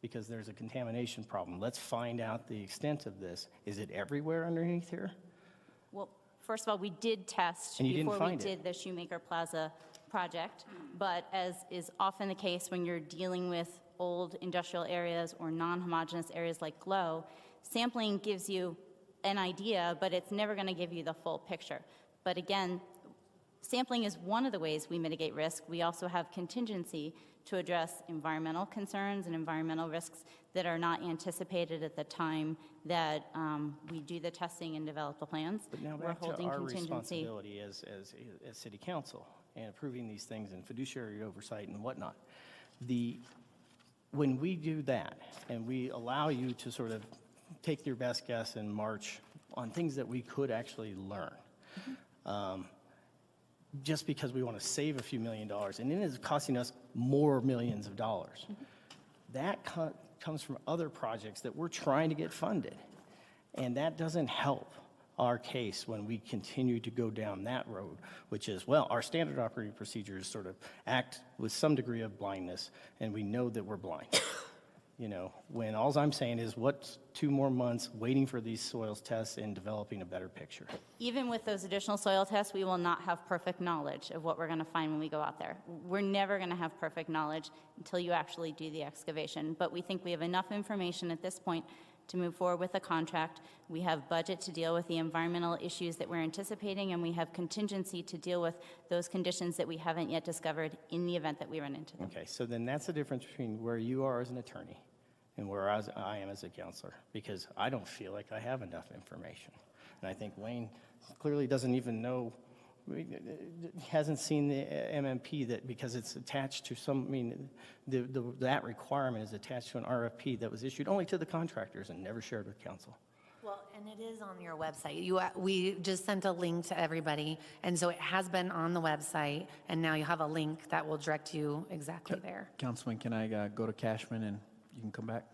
because there's a contamination problem. Let's find out the extent of this. Is it everywhere underneath here? Well, first of all, we did test And you didn't before we find it. did the Shoemaker Plaza project, but as is often the case when you're dealing with old industrial areas or non-homogeneous areas like Glow, sampling gives you an idea, but it's never going to give you the full picture. But again, sampling is one of the ways we mitigate risk. We also have contingency to address environmental concerns and environmental risks that are not anticipated at the time that we do the testing and develop the plans. But now We're back to holding our contingency. responsibility as city council and approving these things and fiduciary oversight and whatnot. When we do that and we allow you to sort of take your best guess and march on things that we could actually learn, just because we want to save a few $1 million, and it is costing us more millions of dollars. That comes from other projects that we're trying to get funded, and that doesn't help our case when we continue to go down that road, which is, well, our standard operating procedures sort of act with some degree of blindness, and we know that we're blind. When all I'm saying is what's 2 more months waiting for these soils tests and developing a better picture. Even with those additional soil tests, we will not have perfect knowledge of what we're going to find when we go out there. We're never going to have perfect knowledge until you actually do the excavation. But we think we have enough information at this point to move forward with the contract. We have budget to deal with the environmental issues that we're anticipating, and we have contingency to deal with those conditions that we haven't yet discovered in the event that we run into them. Okay, so then that's the difference between where you are as an attorney and where I am as a counselor, because I don't feel like I have enough information. And I think Wayne clearly doesn't even know, hasn't seen the MMP that because it's attached to that requirement is attached to an RFP that was issued only to the contractors and never shared with council. Well, and it is on your website. We just sent a link to everybody, and so it has been on the website, and now you have a link that will direct you exactly there. Councilman, can I go to Kashmann and you can come back?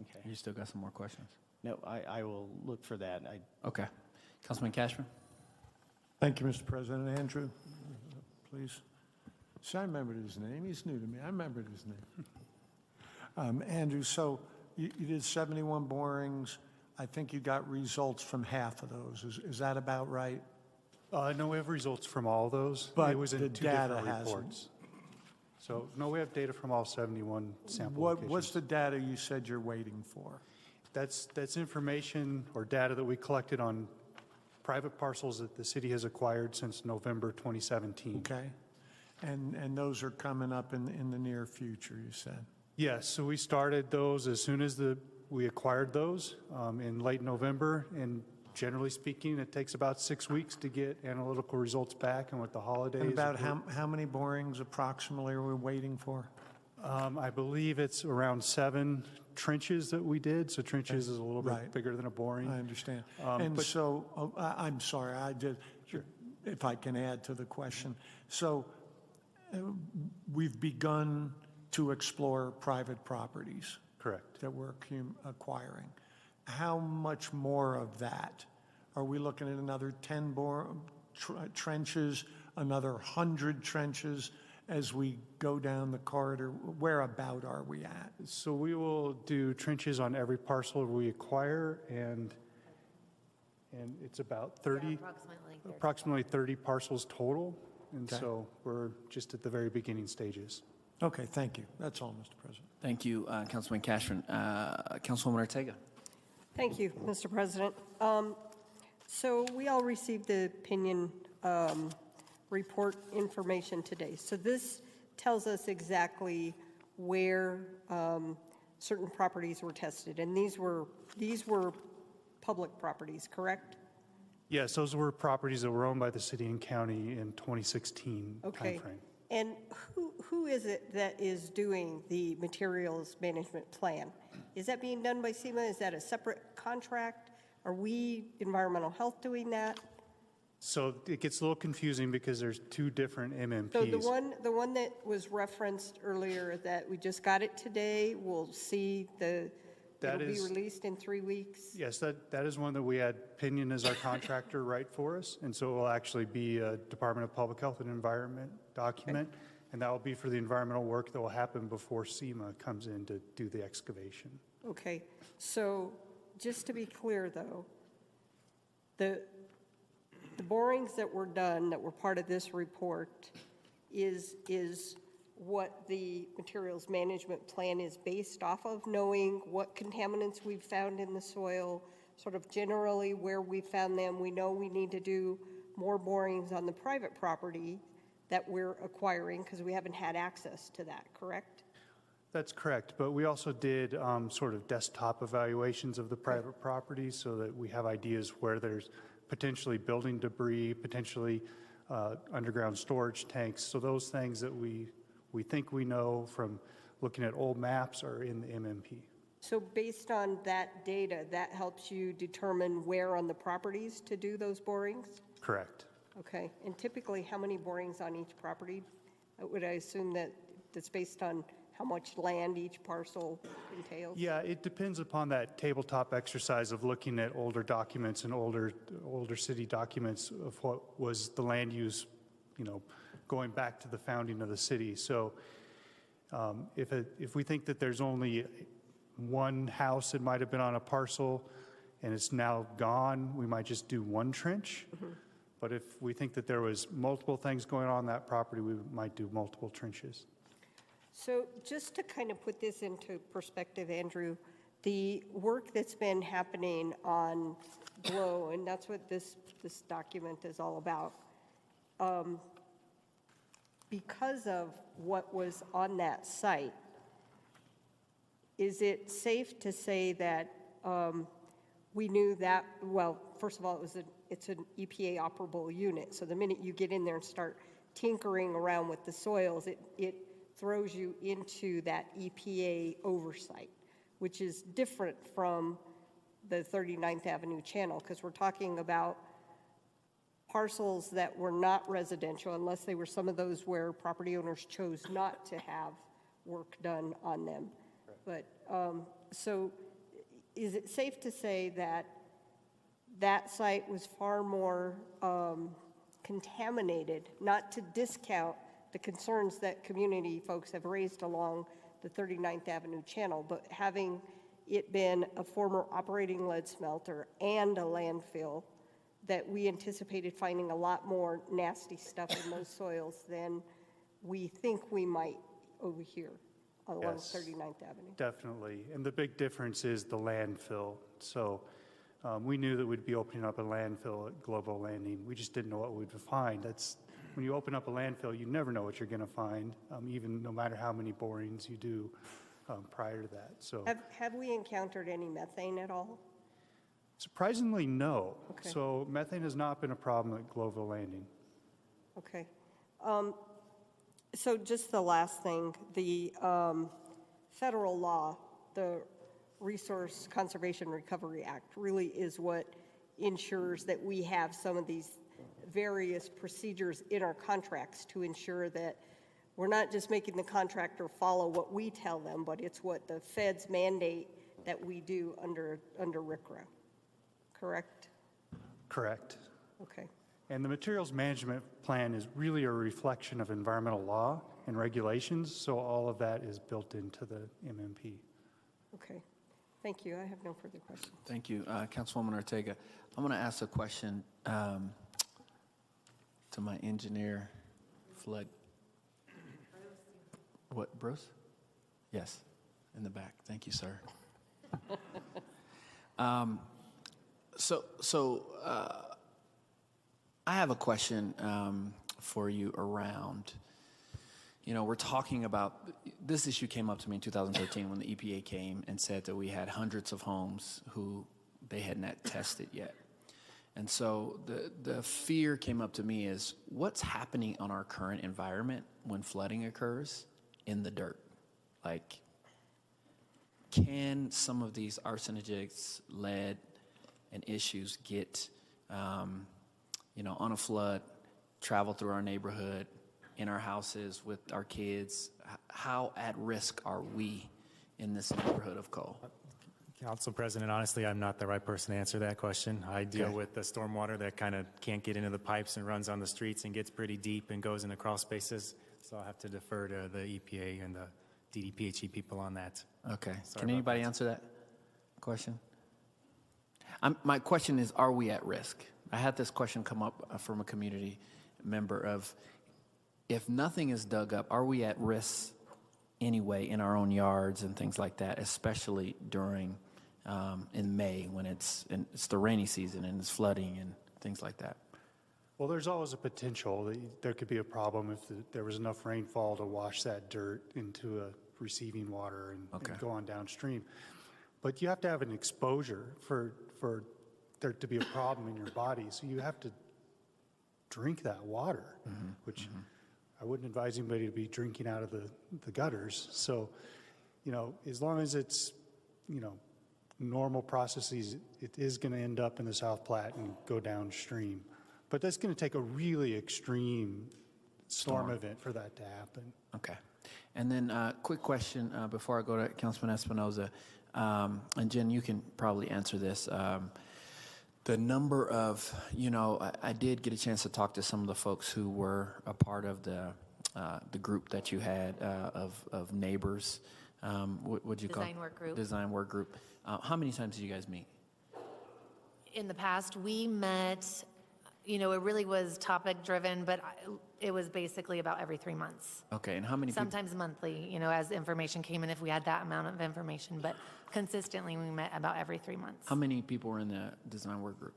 Okay. You still got some more questions? No, I will look for that. Okay. Councilman Kashmann? Thank you, Mr. President. Andrew, please. See, I remembered his name. He's new to me. I remembered his name. Andrew, so you did 71 borings. I think you got results from half of those. Is that about right? No, we have results from all those. But it was in the 2 data different hasn't. reports. So, no, we have data from all 71 sample What's locations. the data you said you're waiting for? That's information or data that we collected on private parcels that the city has acquired since November 2017. Okay. And those are coming up in the near future, you said? Yes, so we started those as soon as we acquired those in late November, and generally speaking, it takes about 6 weeks to get analytical results back, and with the holidays. And about how many borings approximately are we waiting for? I believe it's around 7 trenches that we did, so trenches is a little bit bigger than a boring. I understand. I'm sorry, if I can add to the question. So we've begun to explore private properties. Correct. That we're acquiring. How much more of that? Are we looking at another 10 trenches, another 100 trenches as we go down the corridor? Where about are we at? So we will do trenches on every parcel we acquire, and it's about 30, approximately 30 parcels total. And Okay. so we're just at the very beginning stages. Okay, thank you. That's all, Mr. President. Thank you, Councilman Kashmann. Councilwoman Ortega. Thank you, Mr. President. So we all received the opinion report information today. So this tells us exactly where certain properties were tested, and these were public properties, correct? Yes, those were properties that were owned by the city and county in 2016 Okay. timeframe. And who is it that is doing the materials management plan? Is that being done by SEMA? Is that a separate contract? Are we, environmental health, doing that? So it gets a little confusing because there's two different MMPs. So the one that was referenced earlier, that we just got it today, we'll see it'll be released in 3 weeks? Yes, that is one that we had Pinion as our contractor write for us, and so it will actually be a Department of Public Health and Environment document, and that will be for the environmental work that will happen before SEMA comes in to do the excavation. Okay, so just to be clear, though, the borings that were done, that were part of this report, is what the materials management plan is based off of, knowing what contaminants we've found in the soil, sort of generally where we found them. We know we need to do more borings on the private property that we're acquiring because we haven't had access to that, correct? That's correct, but we also did sort of desktop evaluations of the private property so that we have ideas where there's potentially building debris, potentially underground storage tanks. So those things that we think we know from looking at old maps are in the MMP. So based on that data, that helps you determine where on the properties to do those borings? Correct. Okay, and typically how many borings on each property? Would I assume that that's based on how much land each parcel entails? Yeah, it depends upon that tabletop exercise of looking at older documents and older city documents of what was the land use, going back to the founding of the city. So if we think that there's only one house that might have been on a parcel and it's now gone, we might just do one trench. Mm-hmm. But if we think that there was multiple things going on that property, we might do multiple trenches. So just to kind of put this into perspective, Andrew, the work that's been happening on GLOW, and that's what this document is all about, because of what was on that site, is it safe to say that we knew that, well, first of all, it's an EPA operable unit, so the minute you get in there and start tinkering around with the soils, it throws you into that EPA oversight, which is different from the 39th Avenue channel, because we're talking about parcels that were not residential, unless they were some of those where property owners chose not to have work done on them. Right. But, so is it safe to say that that site was far more contaminated, not to discount the concerns that community folks have raised along the 39th Avenue channel, but having it been a former operating lead smelter and a landfill, that we anticipated finding a lot more nasty stuff in those soils than we think we might over here along 39th Avenue. Definitely, and the big difference is the landfill. So we knew that we'd be opening up a landfill at Global Landing. We just didn't know what we'd find. That's when you open up a landfill, you never know what you're going to find, even no matter how many borings you do prior to that. So have we encountered any methane at all? Surprisingly, no. Okay. So methane has not been a problem at Global Landing. Okay. So just the last thing, the federal law, the Resource Conservation Recovery Act, really is what ensures that we have some of these various procedures in our contracts to ensure that we're not just making the contractor follow what we tell them, but it's what the feds mandate that we do under RCRA. Correct? Correct. Okay. And the materials management plan is really a reflection of environmental law and regulations, so all of that is built into the MMP. Okay. Thank you. I have no further questions. Thank you. Councilwoman Ortega, I'm going to ask a question to my engineer, flood. What, Bruce? Yes, in the back. Thank you, sir. I have a question for you around, we're talking about, this issue came up to me in 2013 when the EPA came and said that we had hundreds of homes who they had not tested yet. And so the fear came up to me is what's happening on our current environment when flooding occurs in the dirt? Like, can some of these arsenics, lead, and issues get, on a flood, travel through our neighborhood, in our houses with our kids? How at risk are we in this neighborhood of Cole? Council President, honestly, I'm not the right person to answer that question. I deal with the stormwater that kind of can't get into the pipes and runs on the streets and gets pretty deep and goes into crawl spaces. So I'll have to defer to the EPA and the DDPHE people on that. Okay. Sorry Can about anybody that. answer that question? My question is, are we at risk? I had this question come up from a community member of, if nothing is dug up, are we at risk anyway in our own yards and things like that, especially during in May when it's the rainy season and it's flooding and things like that? Well, there's always a potential that there could be a problem if there was enough rainfall to wash that dirt into a receiving water and go on downstream. But you have to have an exposure for there to be a problem in your body. So you have to drink that water, which I wouldn't advise anybody to be drinking out of the gutters. So, as long as it's, normal processes, it is going to end up in the South Platte and go downstream. But that's going to take a really extreme storm event for that to happen. Okay. And then quick question before I go to Councilman Espinoza, and Jen, you can probably answer this. The number of, I did get a chance to talk to some of the folks who were a part of the group that you had of neighbors. What'd you call it? Design work group. Design work group. How many times did you guys meet? In the past, we met, it really was topic driven, but it was basically about every 3 months. Okay, and how many people? Sometimes monthly, as information came in, if we had that amount of information, but consistently we met about every 3 months. How many people were in the design work group?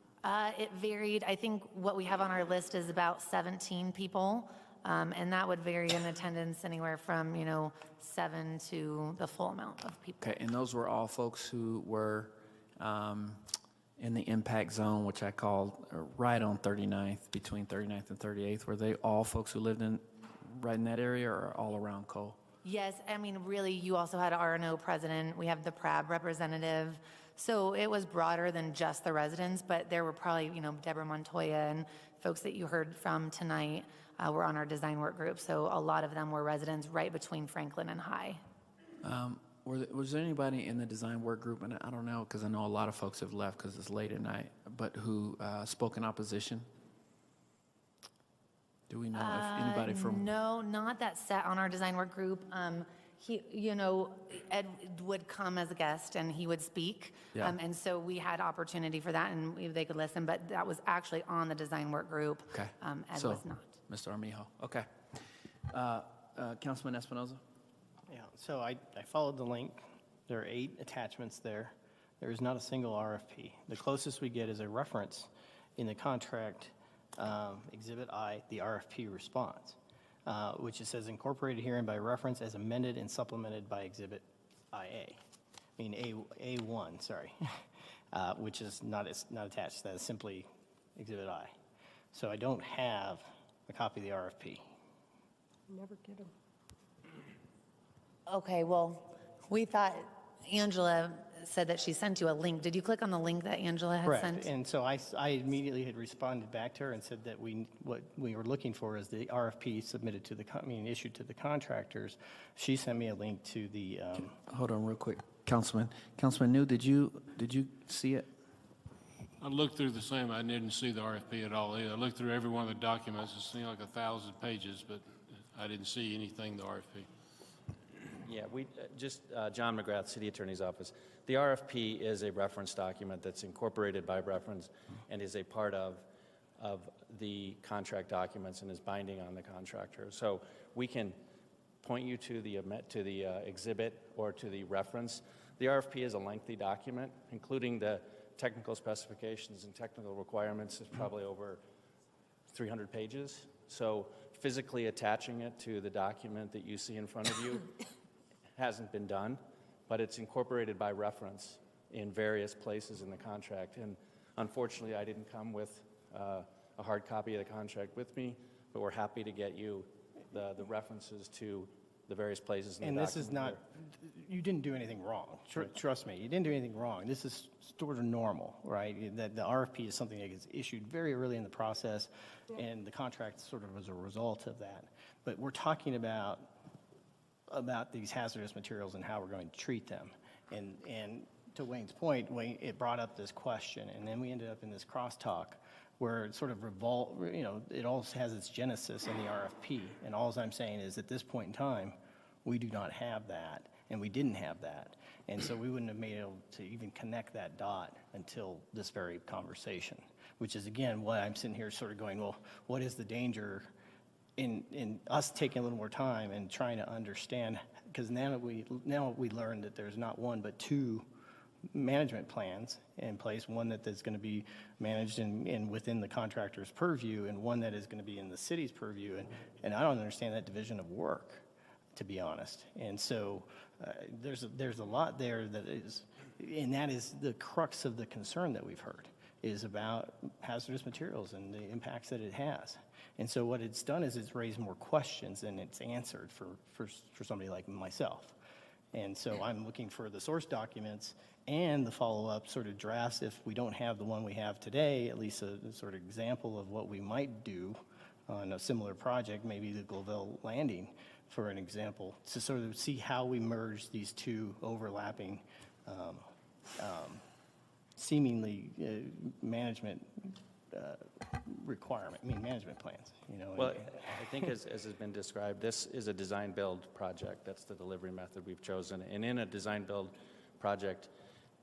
It varied. I think what we have on our list is about 17 people, and that would vary in attendance anywhere from, 7 to the full amount of people. Okay, and those were all folks who were in the impact zone, which I called right on 39th, between 39th and 38th. Were they all folks who lived right in that area or all around Cole? Yes, really, you also had an RNO president. We have the PRAB representative. So it was broader than just the residents, but there were probably, Deborah Montoya and folks that you heard from tonight were on our design work group. So a lot of them were residents right between Franklin and High. Was there anybody in the design work group, and I don't know because I know a lot of folks have left because it's late at night, but who spoke in opposition? Do we know if anybody from? No, not that sat on our design work group. He, Ed would come as a guest and he would speak. Yeah. And so we had opportunity for that and they could listen, but that was actually on the design work group. Okay. Ed So, was not. Mr. Armijo. Okay. Councilman Espinoza? Yeah, so I followed the link. There are 8 attachments there. There is not a single RFP. The closest we get is a reference in the contract, Exhibit I, the RFP response, which it says incorporated herein by reference as amended and supplemented by Exhibit IA. A1, sorry, which is not attached. That is simply Exhibit I. So I don't have a copy of the RFP. Never get them. Okay, well, we thought Angela said that she sent you a link. Did you click on the link that Angela had Correct. sent? And so I immediately had responded back to her and said that what we were looking for is the RFP submitted to issued to the contractors. She sent me a link to the. Hold on real quick. Councilman New, did you see it? I looked through the same. I didn't see the RFP at all either. I looked through every one of the documents. It seemed like 1,000 pages, but I didn't see anything in the RFP. Yeah, John McGrath, City Attorney's Office. The RFP is a reference document that's incorporated by reference and is a part of of the contract documents and is binding on the contractor. So we can point you to the exhibit or to the reference. The RFP is a lengthy document, including the technical specifications and technical requirements is probably over 300 pages. So physically attaching it to the document that you see in front of you hasn't been done, but it's incorporated by reference in various places in the contract. And unfortunately, I didn't come with a hard copy of the contract with me, but we're happy to get you the references to the various places in the document. And this is not, you didn't do anything wrong. Trust me, you didn't do anything wrong. This is sort of normal, right? That the RFP is something that gets issued very early in the process, and the contract sort of as a result of that. But we're talking about these hazardous materials and how we're going to treat them. And to Wayne's point, it brought up this question, and then we ended up in this crosstalk where it sort of it all has its genesis in the RFP. And all I'm saying is at this point in time, we do not have that, and we didn't have that. And so we wouldn't have been able to even connect that dot until this very conversation, which is, again, why I'm sitting here sort of going, well, what is the danger in us taking a little more time and trying to understand? Because now we learned that there's not one but two management plans in place, one that is going to be managed in within the contractor's purview and one that is going to be in the city's purview. And I don't understand that division of work, to be honest. And so there's a lot there that is, and that is the crux of the concern that we've heard, is about hazardous materials and the impacts that it has. And so what it's done is it's raised more questions than it's answered for somebody like myself. And so I'm looking for the source documents and the follow-up sort of drafts if we don't have the one we have today, at least a sort of example of what we might do on a similar project, maybe the Gloville Landing, for an example, to sort of see how we merge these two overlapping seemingly management management plans. Well, I think as has been described, this is a design-build project. That's the delivery method we've chosen. And in a design-build project,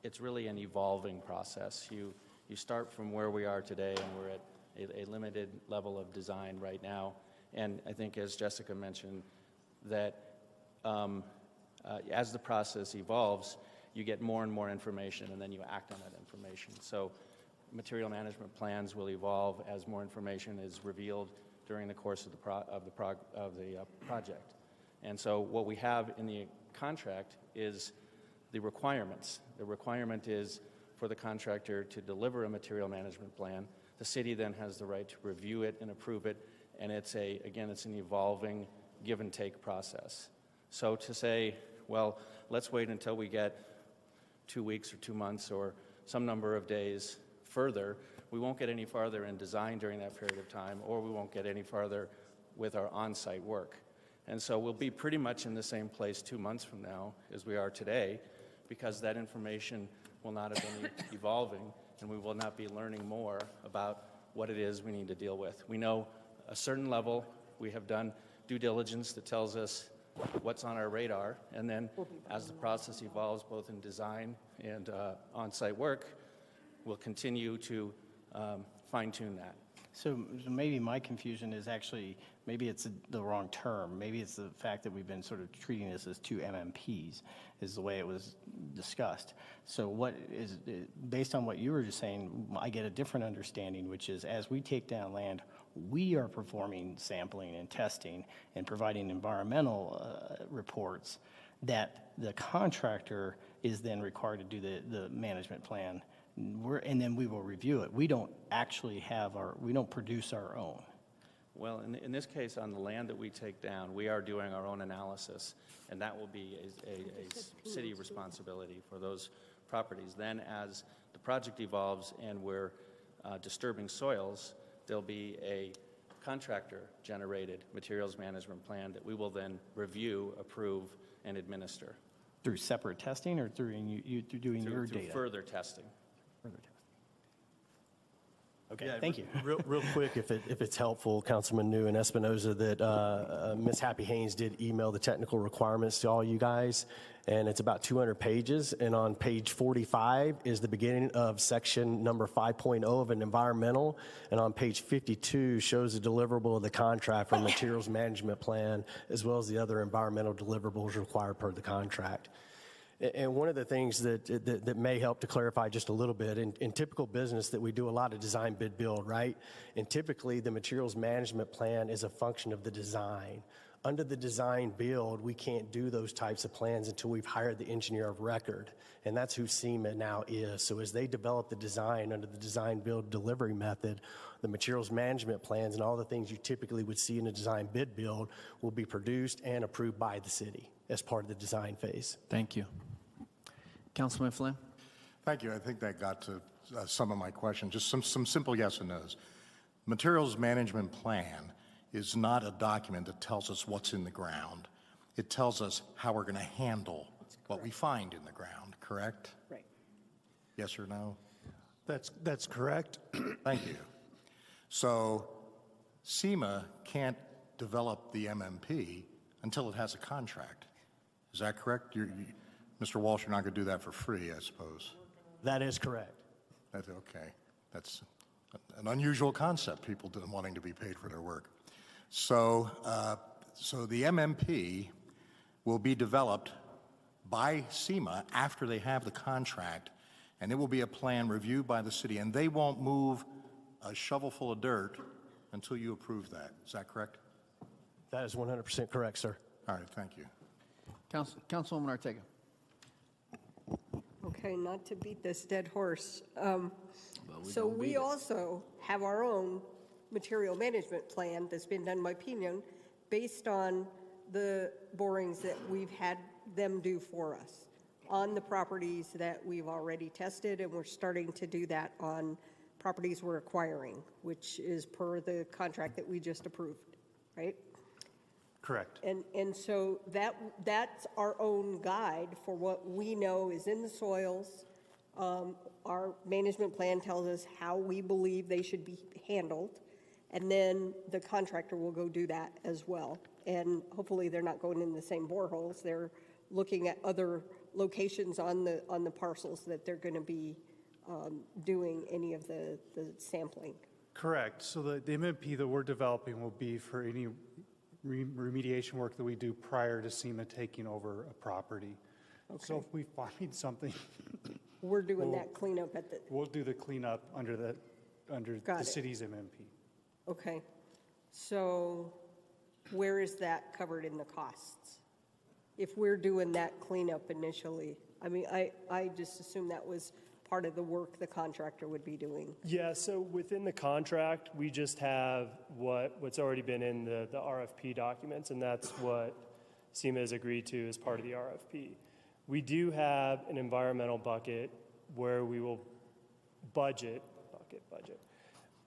it's really an evolving process. You start from where we are today, and we're at a limited level of design right now. And I think, as Jessica mentioned, that as the process evolves, you get more and more information, and then you act on that information. So material management plans will evolve as more information is revealed during the course of the project. And so what we have in the contract is the requirements. The requirement is for the contractor to deliver a material management plan. The city then has the right to review it and approve it, and it's an evolving give and take process. So to say, well, let's wait until we get 2 weeks or 2 months or some number of days further, we won't get any farther in design during that period of time, or we won't get any farther with our on-site work. And so we'll be pretty much in the same place 2 months from now as we are today, because that information will not have been evolving, and we will not be learning more about what it is we need to deal with. We know a certain level. We have done due diligence that tells us what's on our radar, and then as the process evolves, both in design and on-site work, we'll continue to fine-tune that. So maybe my confusion is actually, maybe it's the wrong term. Maybe it's the fact that we've been sort of treating this as two MMPs is the way it was discussed. So what is, based on what you were just saying, I get a different understanding, which is as we take down land, we are performing sampling and testing and providing environmental reports that the contractor is then required to do the management plan. And then we will review it. We don't actually we don't produce our own. Well, in this case, on the land that we take down, we are doing our own analysis, and that will be a city responsibility for those properties. Then as the project evolves and we're disturbing soils, there'll be a contractor-generated materials management plan that we will then review, approve, and administer. Through separate testing or through doing your data? Through further testing. Okay, Yeah, thank you. Real quick, if it's helpful, Councilman New and Espinoza, that Ms. Happy Haynes did email the technical requirements to all you guys, and it's about 200 pages. And on page 45 is the beginning of section number 5.0 of an environmental, and on page 52 shows the deliverable of the contract for materials management plan, as well as the other environmental deliverables required per the contract. And one of the things that may help to clarify just a little bit, in typical business that we do a lot of design bid build, right? And typically the materials management plan is a function of the design. Under the design build, we can't do those types of plans until we've hired the engineer of record. And that's who SEMA now is. So as they develop the design under the design build delivery method, the materials management plans and all the things you typically would see in a design bid build will be produced and approved by the city as part of the design phase. Thank you. Councilman Flynn? Thank you. I think that got to some of my questions. Just some simple yes and no's. Materials management plan is not a document that tells us what's in the ground. It tells us how we're going to handle what we find in the ground, correct? Right. Yes or no? That's correct. Thank you. So SEMA can't develop the MMP until it has a contract. Is that correct? Mr. Walsh, you're not going to do that for free, I suppose. That is correct. That's okay. That's an unusual concept, people wanting to be paid for their work. So, so the MMP will be developed by SEMA after they have the contract, and it will be a plan reviewed by the city, and they won't move a shovelful of dirt until you approve that. Is that correct? That is 100% correct, sir. All right, thank you. Councilwoman Ortega. Okay, not to beat this dead horse. So we also have our own material management plan that's been done by Pinion based on the borings that we've had them do for us on the properties that we've already tested, and we're starting to do that on properties we're acquiring, which is per the contract that we just approved, right? Correct. And so that's our own guide for what we know is in the soils. Our management plan tells us how we believe they should be handled, and then the contractor will go do that as well. And hopefully they're not going in the same boreholes. They're looking at other locations on the parcels that they're going to be doing any of the sampling. Correct. So the MMP that we're developing will be for any remediation work that we do prior to SEMA taking over a property. Okay. So if we find something, we're doing that cleanup at the. We'll do the cleanup under the city's MMP. Okay. So where is that covered in the costs? If we're doing that cleanup initially, I mean, I just assume that was part of the work the contractor would be doing. Yeah, so within the contract, we just have what's already been in the RFP documents, and that's what SEMA has agreed to as part of the RFP. We do have an environmental bucket where we will budget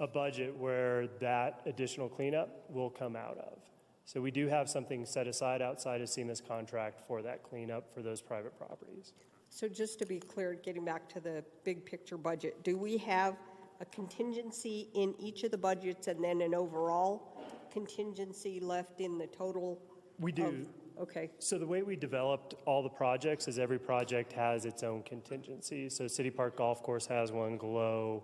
a budget where that additional cleanup will come out of. So we do have something set aside outside of SEMA's contract for that cleanup for those private properties. So just to be clear, getting back to the big picture budget, do we have a contingency in each of the budgets and then an overall contingency left in the total? We do. Okay. So the way we developed all the projects is every project has its own contingency. So City Park Golf Course has one, Glow,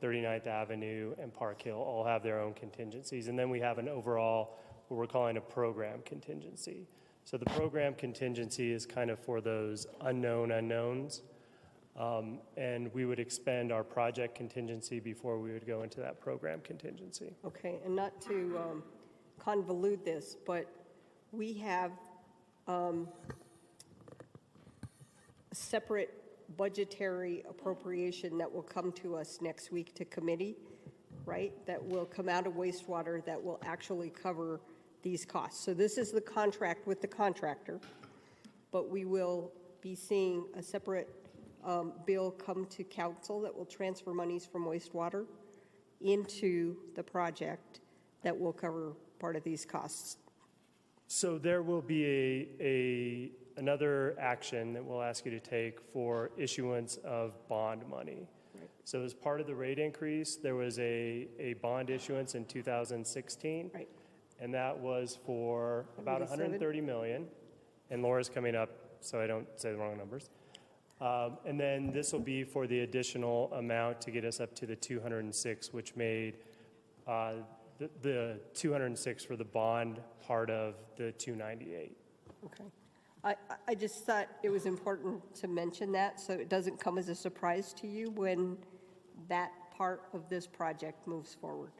39th Avenue, and Park Hill all have their own contingencies. And then we have an overall, what we're calling a program contingency. So the program contingency is kind of for those unknown unknowns. And we would expend our project contingency before we would go into that program contingency. Okay, and not to convolute this, but we have a separate budgetary appropriation that will come to us next week to committee, right? That will come out of wastewater that will actually cover these costs. So this is the contract with the contractor, but we will be seeing a separate bill come to council that will transfer monies from wastewater into the project that will cover part of these costs. So there will be another action that we'll ask you to take for issuance of bond money. Right. So as part of the rate increase, there was a bond issuance in 2016. Right. And that was for about 77? 130 million. And Laura's coming up, so I don't say the wrong numbers. And then this will be for the additional amount to get us up to the 206, which made the 206 for the bond part of the 298. Okay. I just thought it was important to mention that so it doesn't come as a surprise to you when that part of this project moves forward.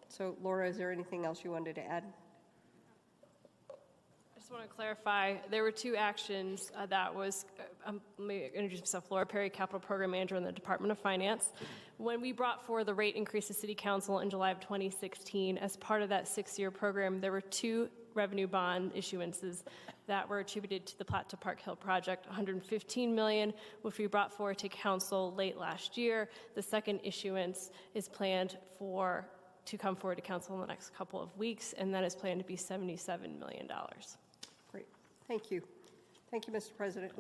So Laura, is there anything else you wanted to add? I just want to clarify, there were two actions that was, let me introduce myself, Laura Perry, Capital Program Manager in the Department of Finance. When we brought forward the rate increase to City Council in July of 2016, as part of that 6-year program, there were two revenue bond issuances that were attributed to the Platte to Park Hill project, $115 million, which we brought forward to Council late last year. The second issuance is planned to come forward to Council in the next couple of weeks, and that is planned to be $77 million. Great. Thank you. Thank you, Mr. President.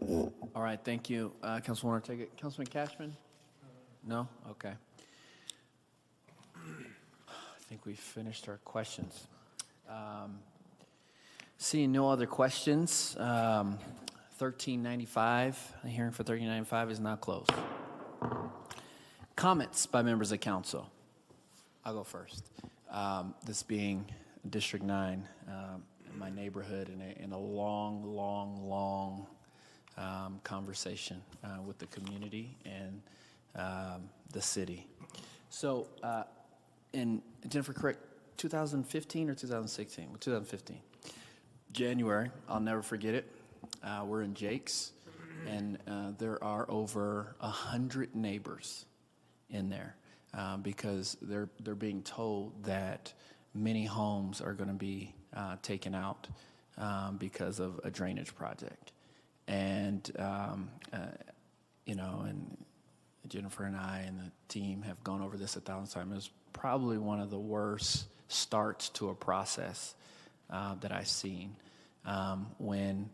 All right, thank you. Councilwoman Ortega. Councilman Kashmann? No? Okay. I think we finished our questions. Seeing no other questions, 1395, the hearing for 1395 is now closed. Comments by members of council. I'll go first. This being District 9, in my neighborhood, in a long conversation with the community and the city. So, Jennifer, correct, 2015 or 2016? Well, 2015. January, I'll never forget it. We're in Jake's, and there are over 100 neighbors in there because they're being told that many homes are going to be taken out because of a drainage project. And, and Jennifer and I and the team have gone over this 1,000 times. It was probably one of the worst starts to a process that I've seen when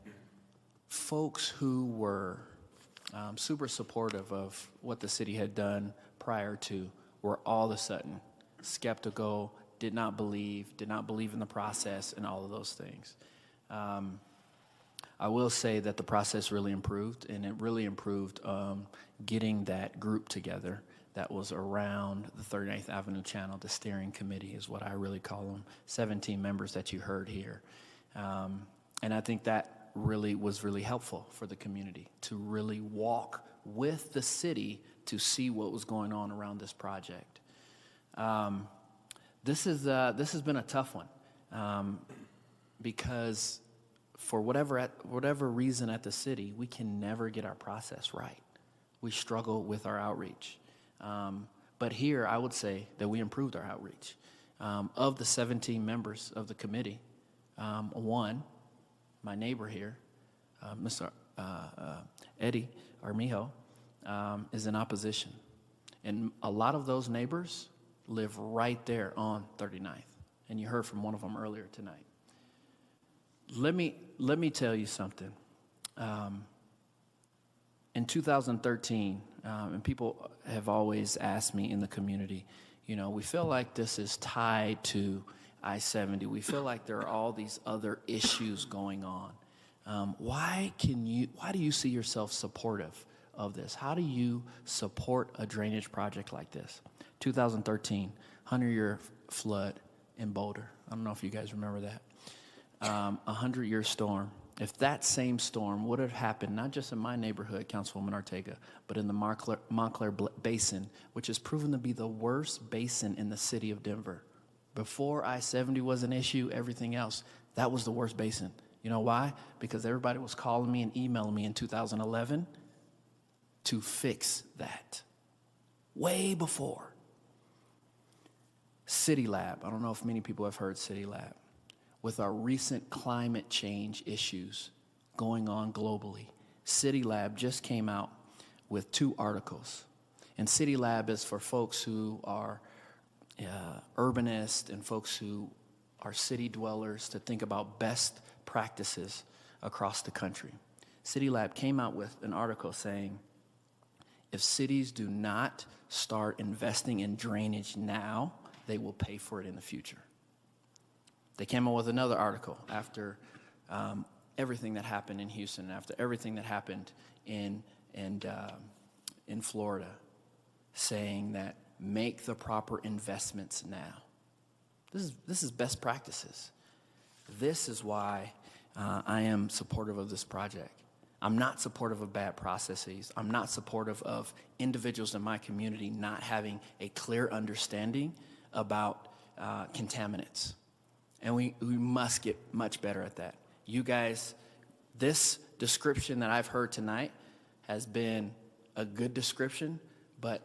folks who were super supportive of what the city had done prior to were all of a sudden skeptical, did not believe in the process and all of those things. I will say that the process really improved, and it really improved getting that group together that was around the 39th Avenue channel. The steering committee is what I really call them, 17 members that you heard here. And I think that really was really helpful for the community to really walk with the city to see what was going on around this project. This has been a tough one because for whatever reason at the city, we can never get our process right. We struggle with our outreach. But here, I would say that we improved our outreach. Of the 17 members of the committee, one, my neighbor here, Mr. Eddie Armijo, is in opposition. And a lot of those neighbors live right there on 39th. And you heard from one of them earlier tonight. Let me tell you something. In 2013, and people have always asked me in the community, we feel like this is tied to I-70. We feel like there are all these other issues going on. Why do you see yourself supportive of this? How do you support a drainage project like this? 2013, 100-year flood in Boulder. I don't know if you guys remember that. 100-year storm. If that same storm would have happened, not just in my neighborhood, Councilwoman Ortega, but in the Montclair Basin, which has proven to be the worst basin in the city of Denver. Before I-70 was an issue, everything else, that was the worst basin. You know why? Because everybody was calling me and emailing me in 2011 to fix that. Way before. City Lab. I don't know if many people have heard City Lab. With our recent climate change issues going on globally, City Lab just came out with 2 articles. And City Lab is for folks who are urbanists and folks who are city dwellers to think about best practices across the country. City Lab came out with an article saying, If cities do not start investing in drainage now, they will pay for it in the future. They came up with another article after everything that happened in Houston, after everything that happened in Florida, saying that make the proper investments now. This is best practices. This is why I am supportive of this project. I'm not supportive of bad processes. I'm not supportive of individuals in my community not having a clear understanding about contaminants. And we must get much better at that. You guys, this description that I've heard tonight has been a good description, but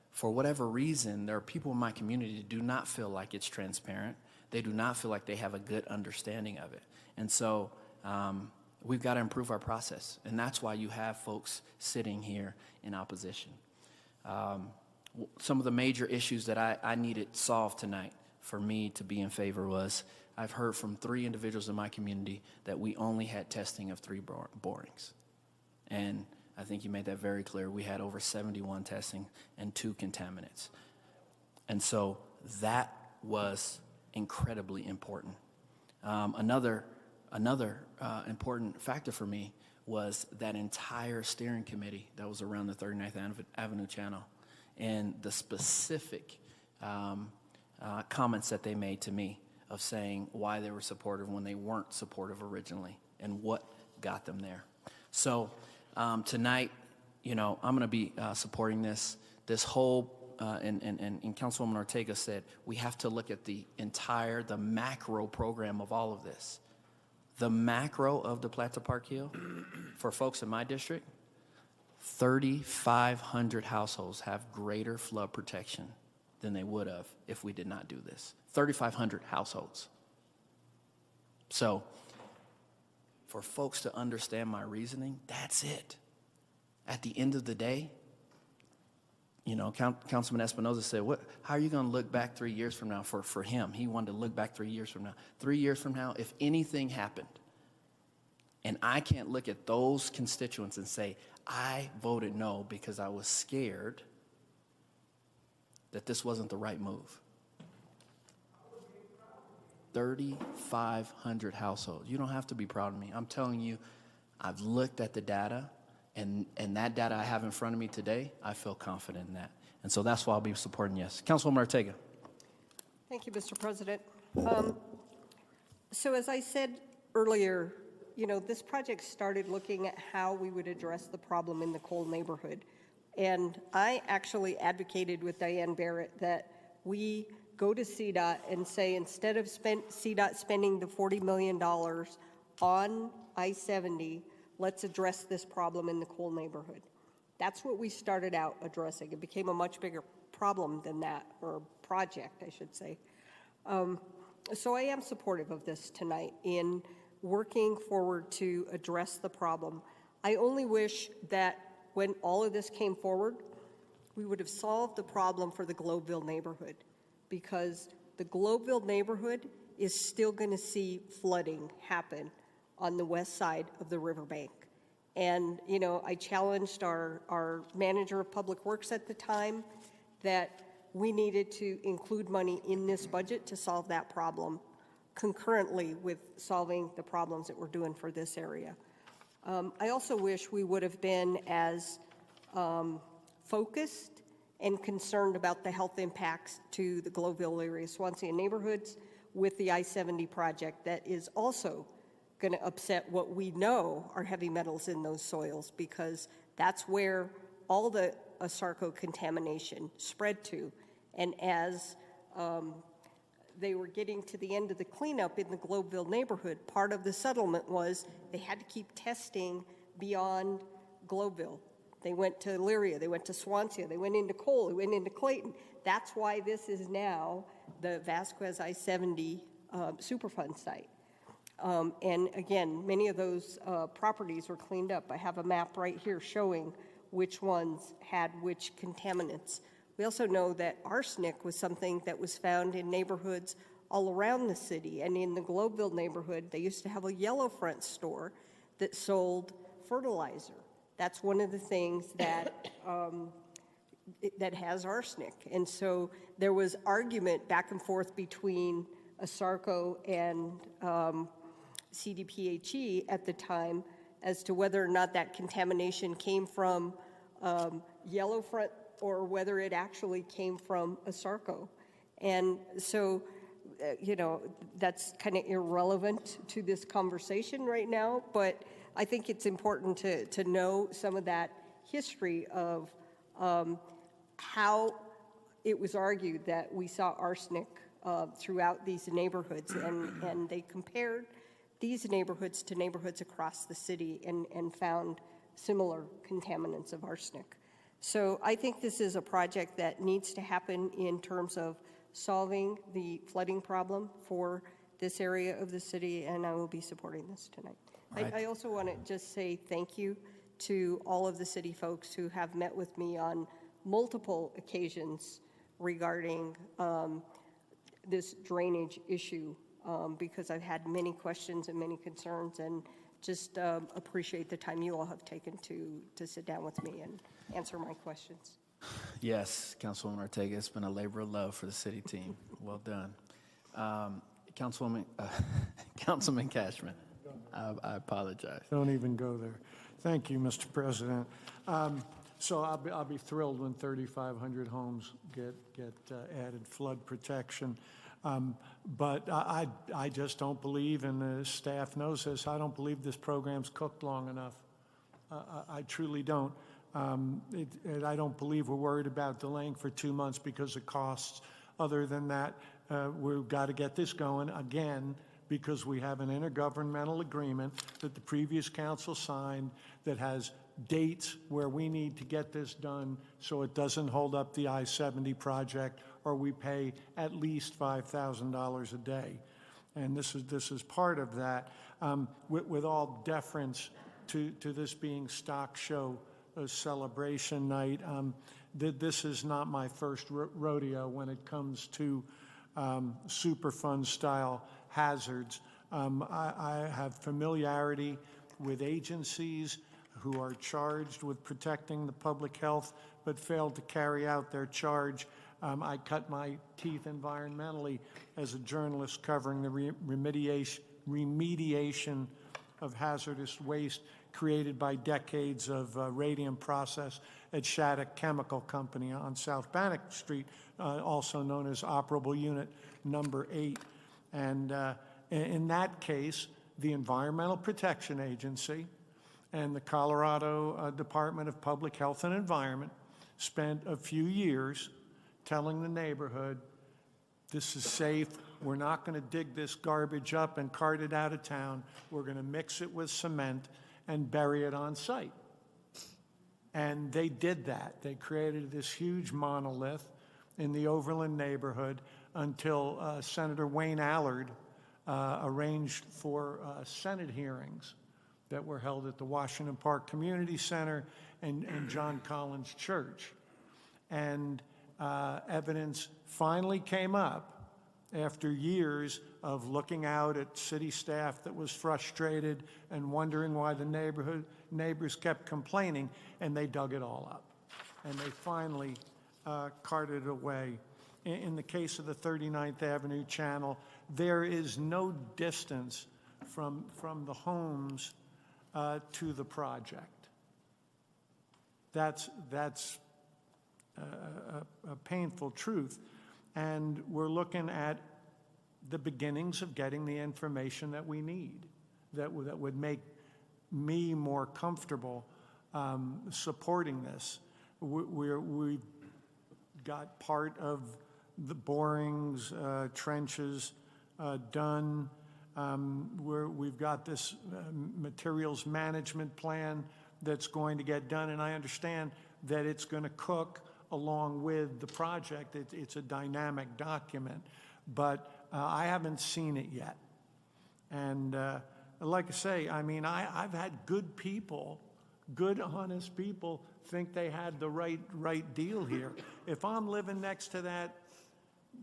for whatever reason, there are people in my community that do not feel like it's transparent. They do not feel like they have a good understanding of it. And so we've got to improve our process. And that's why you have folks sitting here in opposition. Some of the major issues that I needed solved tonight for me to be in favor was I've heard from 3 individuals in my community that we only had testing of 3 borings. And I think you made that very clear. We had over 71 testing and 2 contaminants. And so that was incredibly important. Another important factor for me was that entire steering committee that was around the 39th Avenue Channel and the specific comments that they made to me of saying why they were supportive when they weren't supportive originally and what got them there. So tonight, I'm going to be supporting this whole, and Councilwoman Ortega said, we have to look at the macro program of all of this. The macro of the Plata Park Hill, for folks in my district, 3,500 households have greater flood protection than they would have if we did not do this. 3,500 households. So for folks to understand my reasoning, that's it. At the end of the day, Councilman Espinoza said, how are you going to look back 3 years from now for him? He wanted to look back 3 years from now. 3 years from now, if anything happened, and I can't look at those constituents and say, I voted no because I was scared that this wasn't the right move. 3,500 households. You don't have to be proud of me. I'm telling you, I've looked at the data, and that data I have in front of me today, I feel confident in that. And so that's why I'll be supporting yes. Councilwoman Ortega. Thank you, Mr. President. So as I said earlier, this project started looking at how we would address the problem in the Cole neighborhood. And I actually advocated with Diane Barrett that we go to CDOT and say, instead of CDOT spending the $40 million on I-70, let's address this problem in the Cole neighborhood. That's what we started out addressing. It became a much bigger problem than that, or project, I should say. So I am supportive of this tonight in working forward to address the problem. I only wish that when all of this came forward, we would have solved the problem for the Globeville neighborhood, because the Globeville neighborhood is still going to see flooding happen on the west side of the riverbank. And, I challenged our manager of public works at the time that we needed to include money in this budget to solve that problem concurrently with solving the problems that we're doing for this area. I also wish we would have been as focused and concerned about the health impacts to the Globeville area, Swansea neighborhoods with the I-70 project that is also going to upset what we know are heavy metals in those soils, because that's where all the ASARCO contamination spread to. And as they were getting to the end of the cleanup in the Globeville neighborhood, part of the settlement was they had to keep testing beyond Globeville. They went to Elyria, they went to Swansea, they went into Cole, they went into Clayton. That's why this is now the Vasquez I-70 Superfund site. And again, many of those properties were cleaned up. I have a map right here showing which ones had which contaminants. We also know that arsenic was something that was found in neighborhoods all around the city. And in the Globeville neighborhood, they used to have a Yellow Front store that sold fertilizer. that's one of the things that, that has arsenic. And so there was argument back and forth between ASARCO and CDPHE at the time as to whether or not that contamination came from Yellowfront or whether it actually came from ASARCO. And so, you know, that's kind of irrelevant to this conversation right now, but I think it's important to know some of that history of how it was argued that we saw arsenic throughout these neighborhoods, and they compared these neighborhoods to neighborhoods across the city and found similar contaminants of arsenic. So I think this is a project that needs to happen in terms of solving the flooding problem for this area of the city, and I will be supporting this tonight. Right. I also want to just say thank you to all of the city folks who have met with me on multiple occasions regarding this drainage issue, because I've had many questions and many concerns, and just appreciate the time you all have taken to sit down with me and answer my questions. Yes, Councilwoman Ortega, it's been a labor of love for the city team. Well done. Councilman Kashmann, I apologize. Don't even go there. Thank you, Mr. President. So I'll be thrilled when 3,500 homes get added flood protection. But I just don't believe, and the staff knows this, I don't believe this program's cooked long enough. I truly don't. I don't believe we're worried about delaying for 2 months because of costs. Other than that, we've got to get this going again because we have an intergovernmental agreement that the previous council signed that has dates where we need to get this done so it doesn't hold up the I-70 project or we pay at least $5,000 a day. And this is part of that. With all deference to this being stock show celebration night, this is not my first rodeo when it comes to Superfund style hazards. I have familiarity with agencies who are charged with protecting the public health but failed to carry out their charge. I cut my teeth environmentally as a journalist covering the remediation of hazardous waste created by decades of radium process at Shattuck Chemical Company on South Bannock Street, also known as Operable Unit Number 8. And in that case, the Environmental Protection Agency and the Colorado Department of Public Health and Environment spent a few years telling the neighborhood, this is safe, we're not going to dig this garbage up and cart it out of town, we're going to mix it with cement and bury it on site. And they did that. They created this huge monolith in the Overland neighborhood until Senator Wayne Allard arranged for Senate hearings that were held at the Washington Park Community Center and John Collins Church. And evidence finally came up after years of looking out at city staff that was frustrated and wondering why the neighbors kept complaining, and they dug it all up. And they finally carted it away. In the case of the 39th Avenue Channel, there is no distance from the homes to the project. That's a painful truth. And we're looking at the beginnings of getting the information that we need, that would make me more comfortable supporting this. We've got part of the borings, trenches done. We've got this materials management plan that's going to get done, and I understand that it's going to cook along with the project. It's a dynamic document, but I haven't seen it yet. And like I say, I mean, I've had good people, good, honest people think they had the right deal here. If I'm living next to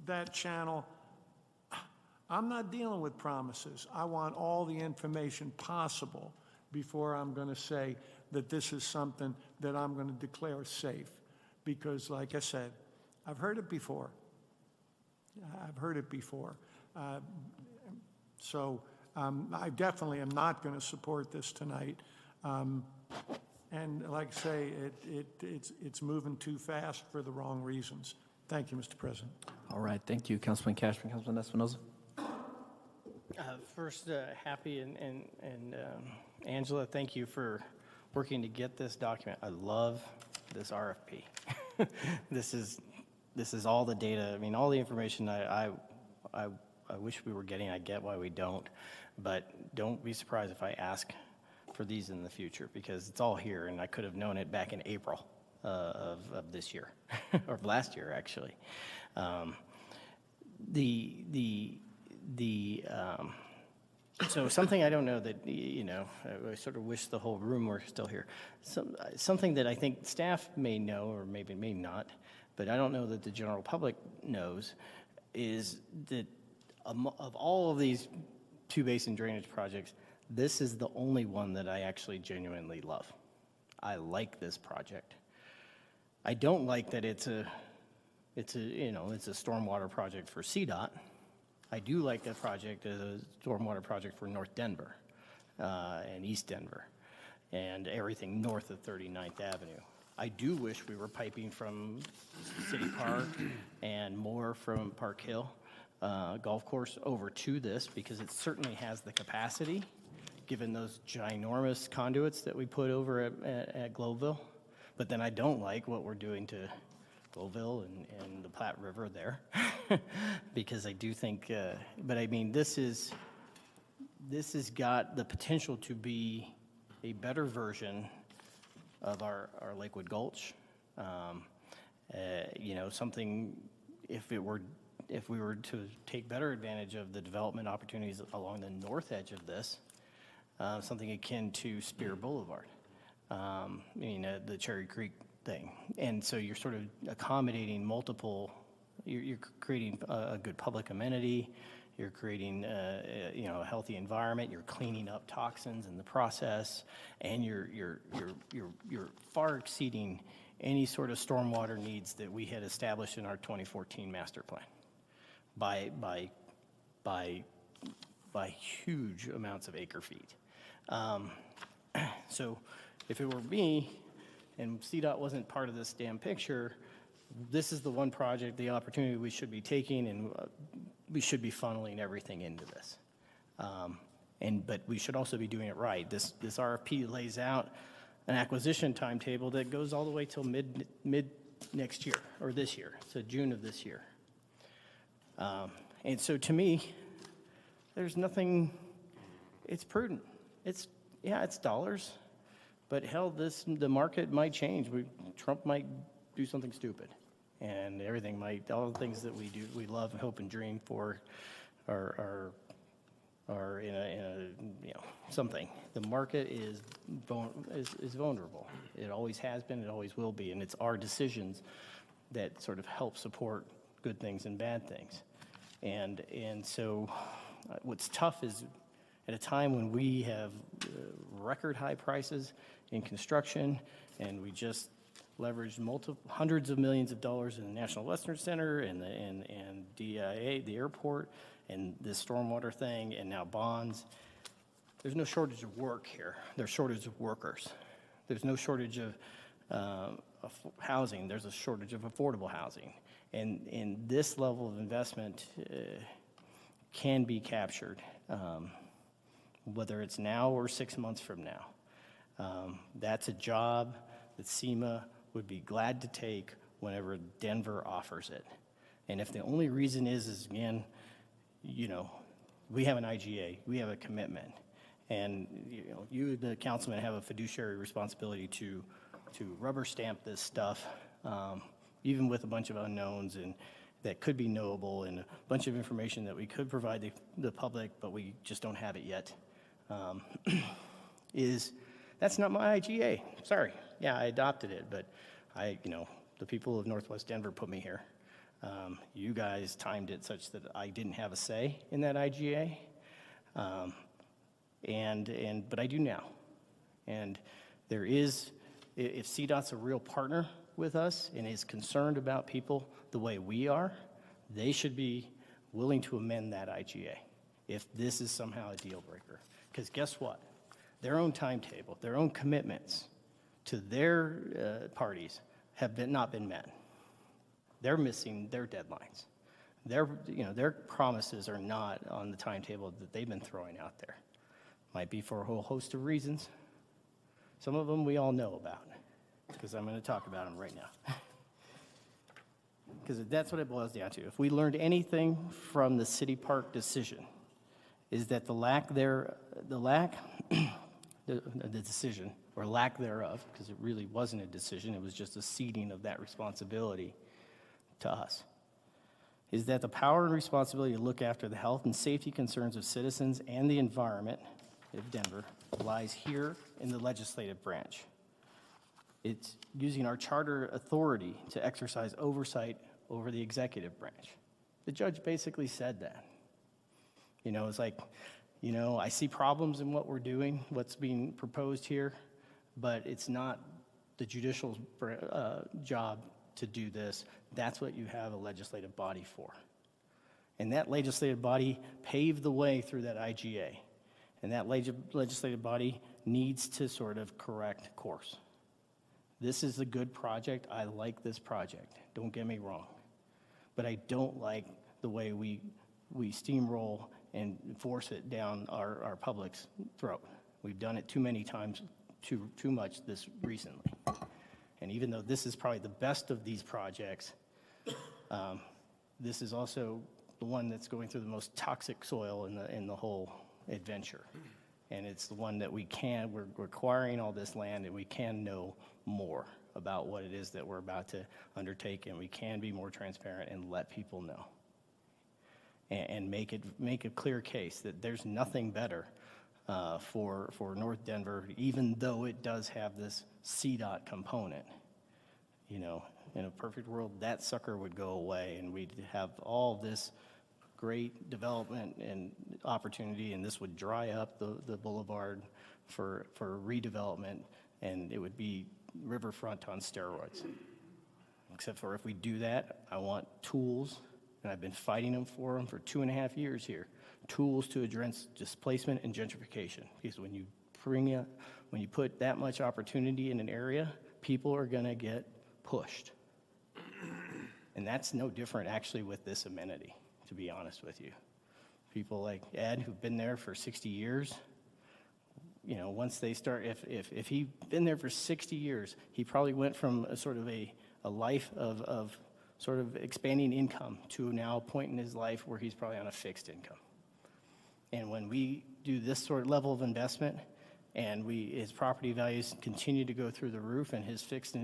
that channel, I'm not dealing with promises. I want all the information possible before I'm going to say that this is something that I'm going to declare safe. Because like I said, I've heard it before. I've heard it before. So I definitely am not going to support this tonight. And like I say, it's moving too fast for the wrong reasons. Thank you, Mr. President. All right, thank you, Councilman Kashmann. Councilman Espinoza. First, Happy and Angela, thank you for working to get this document. I love this RFP. This is all the data. I mean, all the information I wish we were getting. I get why we don't, but don't be surprised if I ask for these in the future, because it's all here, and I could have known it back in April of this year, or last year, actually. So something I don't know that, I sort of wish the whole room were still here. Something that I think staff may know, or maybe may not, but I don't know that the general public knows, is that of all of these two basin drainage projects, this is the only one that I actually genuinely love. I like this project. I don't like that it's a stormwater project for CDOT. I do like that project as a stormwater project for North Denver and East Denver and everything north of 39th Avenue. I do wish we were piping from City Park and more from Park Hill Golf Course over to this, because it certainly has the capacity, given those ginormous conduits that we put over at Globeville. But then I don't like what we're doing to Globeville and the Platte River there, because I do think, but I mean, this has got the potential to be a better version of our Lakewood Gulch. Something, if we were to take better advantage of the development opportunities along the north edge of this, something akin to Spear Boulevard, the Cherry Creek thing. And so you're sort of accommodating multiple, you're creating a good public amenity, you're creating a healthy environment, you're cleaning up toxins in the process, and you're far exceeding any sort of stormwater needs that we had established in our 2014 master plan by huge amounts of acre feet. So if it were me and CDOT wasn't part of this damn picture, this is the one project, the opportunity we should be taking, and we should be funneling everything into this. But we should also be doing it right. This RFP lays out an acquisition timetable that goes all the way till mid next year, or this year, so June of this year. And so to me, there's nothing, it's prudent. It's dollars, but hell, the market might change. Trump might do something stupid, and all the things that we do, we love, hope, and dream for are in a something. The market is vulnerable. It always has been, it always will be, and it's our decisions that sort of help support good things and bad things. And so what's tough is at a time when we have record high prices in construction, and we just leveraged hundreds of millions of dollars in the National Western Center and DIA, the airport, and this stormwater thing, and now bonds. There's no shortage of work here. There's shortage of workers. There's no shortage of housing. There's a shortage of affordable housing. And this level of investment can be captured, whether it's now or 6 months from now. That's a job that SEMA would be glad to take whenever Denver offers it. And if the only reason is again, we have an IGA, we have a commitment, and you, the councilman, have a fiduciary responsibility to rubber stamp this stuff, even with a bunch of unknowns and that could be knowable, and a bunch of information that we could provide the public, but we just don't have it yet. That's not my IGA. Sorry. Yeah, I adopted it, but the people of Northwest Denver put me here. You guys timed it such that I didn't have a say in that IGA, but I do now. And There is, if CDOT's a real partner with us and is concerned about people the way we are, they should be willing to amend that IGA if this is somehow a deal breaker. Because guess what? Their own timetable, their own commitments to their parties have not been met. They're missing their deadlines. Their promises are not on the timetable that they've been throwing out there. Might be for a whole host of reasons. Some of them we all know about, because I'm going to talk about them right now. Because that's what it boils down to. If we learned anything from the City Park decision, is that the decision, or lack thereof, because it really wasn't a decision, it was just a ceding of that responsibility to us, is that the power and responsibility to look after the health and safety concerns of citizens and the environment of Denver lies here in the legislative branch. It's using our charter authority to exercise oversight over the executive branch. The judge basically said that. It's like, I see problems in what we're doing, what's being proposed here, but it's not the judicial job to do this. That's what you have a legislative body for. And that legislative body paved the way through that IGA. And that legislative body needs to sort of correct course. This is a good project. I like this project. Don't get me wrong. But I don't like the way we steamroll and force it down our public's throat. We've done it too many times, too much this recently. And even though this is probably the best of these projects, this is also the one that's going through the most toxic soil in the whole adventure. And it's the one that we're acquiring all this land, and we can know more about what it is that we're about to undertake, and we can be more transparent and let people know. And make a clear case that there's nothing better for North Denver, even though it does have this CDOT component. In a perfect world, that sucker would go away, and we'd have all this great development and opportunity, and this would dry up the boulevard for redevelopment, and it would be riverfront on steroids. Except for if we do that, I want tools, and I've been fighting them for 2.5 years here, tools to address displacement and gentrification. Because when you put that much opportunity in an area, people are going to get pushed. And that's no different actually with this amenity, to be honest with you. People like Ed, who've been there for 60 years, once they start, if he'd been there for 60 years, he probably went from a sort of a life of sort of expanding income to now a point in his life where he's probably on a fixed income. And when we do this sort of level of investment, and his property values continue to go through the roof, and his fixed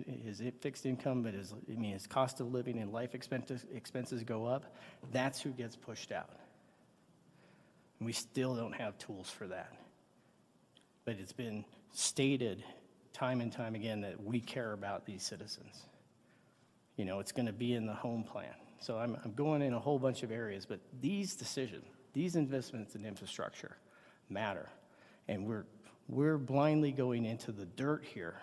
income, but his cost of living and life expenses go up, that's who gets pushed out. And we still don't have tools for that. But it's been stated time and time again that we care about these citizens. It's going to be in the home plan. So I'm going in a whole bunch of areas, but these decisions, these investments in infrastructure matter. And we're blindly going into the dirt here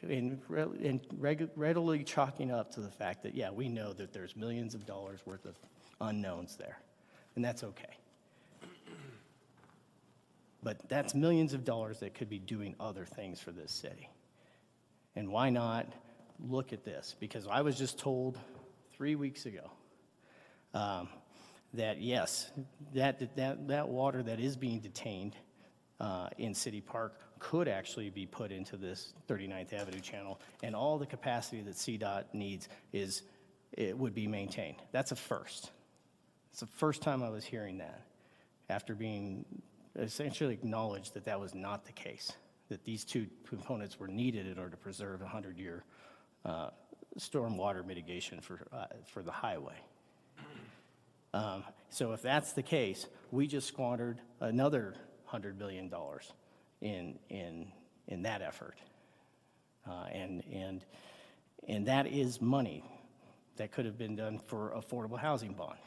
and readily chalking up to the fact that, yeah, we know that there's millions of dollars worth of unknowns there, and that's okay. But that's millions of dollars that could be doing other things for this city. And why not look at this? Because I was just told 3 weeks ago that, yes, that water that is being detained in City Park could actually be put into this 39th Avenue channel, and all the capacity that CDOT needs it would be maintained. That's a first. It's the first time I was hearing that, after being essentially acknowledged that that was not the case, that these two components were needed in order to preserve a 100-year stormwater mitigation for the highway. So if that's the case, we just squandered another $100 billion in that effort. And that is money that could have been done for affordable housing bond.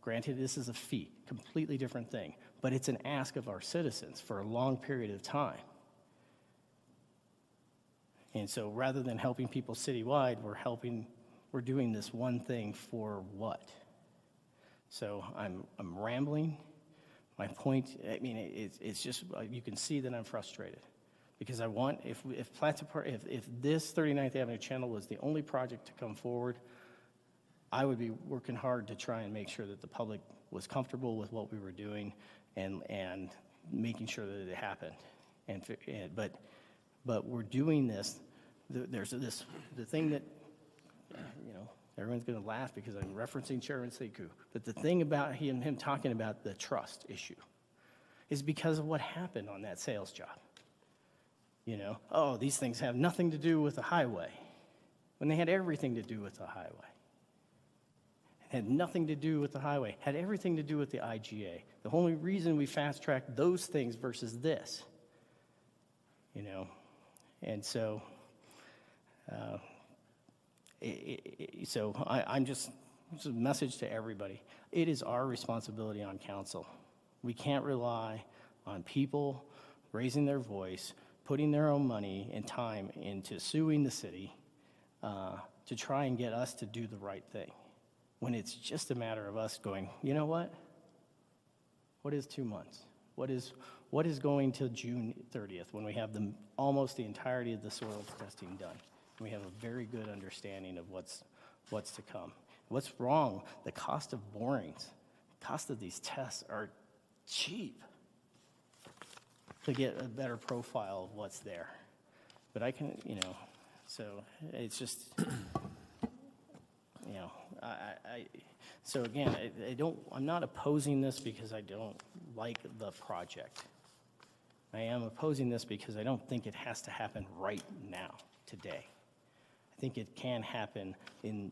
Granted, this is a fee, completely different thing, but it's an ask of our citizens for a long period of time. And so rather than helping people citywide, we're doing this one thing for what? So I'm rambling. My point, I mean, it's just, you can see that I'm frustrated. Because I want, if this 39th Avenue Channel was the only project to come forward, I would be working hard to try and make sure that the public was comfortable with what we were doing and making sure that it happened. But we're doing this. There's the thing that, everyone's going to laugh because I'm referencing Chairman Sekou. But the thing about him talking about the trust issue is because of what happened on that sales job. Oh, these things have nothing to do with the highway, when they had everything to do with the highway. It had nothing to do with the highway, had everything to do with the IGA. The only reason we fast-tracked those things versus this, and so, I'm just a message to everybody. It is our responsibility on council. We can't rely on people raising their voice, putting their own money and time into suing the city to try and get us to do the right thing, when it's just a matter of us going, you know what? What is 2 months? What is going till June 30th when we have almost the entirety of the soil testing done? And we have a very good understanding of what's to come. What's wrong? The cost of borings, the cost of these tests are cheap to get a better profile of what's there. But I can, so it's just, so again, I'm not opposing this because I don't like the project. I am opposing this because I don't think it has to happen right now, today. I think it can happen in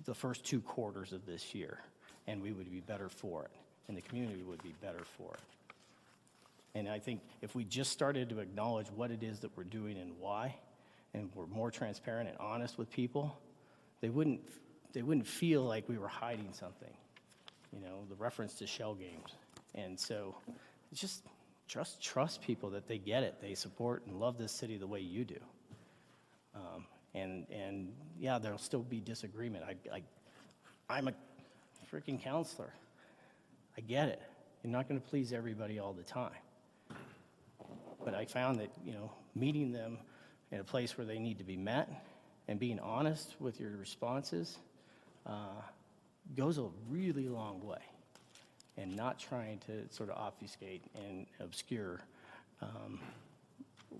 the first 2 quarters of this year, and we would be better for it, and the community would be better for it. And I think if we just started to acknowledge what it is that we're doing and why, and we're more transparent and honest with people, they wouldn't feel like we were hiding something, the reference to shell games. And so it's just trust people that they get it, they support and love this city the way you do. And yeah, there'll still be disagreement. I'm a freaking counselor. I get it. You're not going to please everybody all the time. But I found that, meeting them in a place where they need to be met and being honest with your responses goes a really long way, and not trying to sort of obfuscate and obscure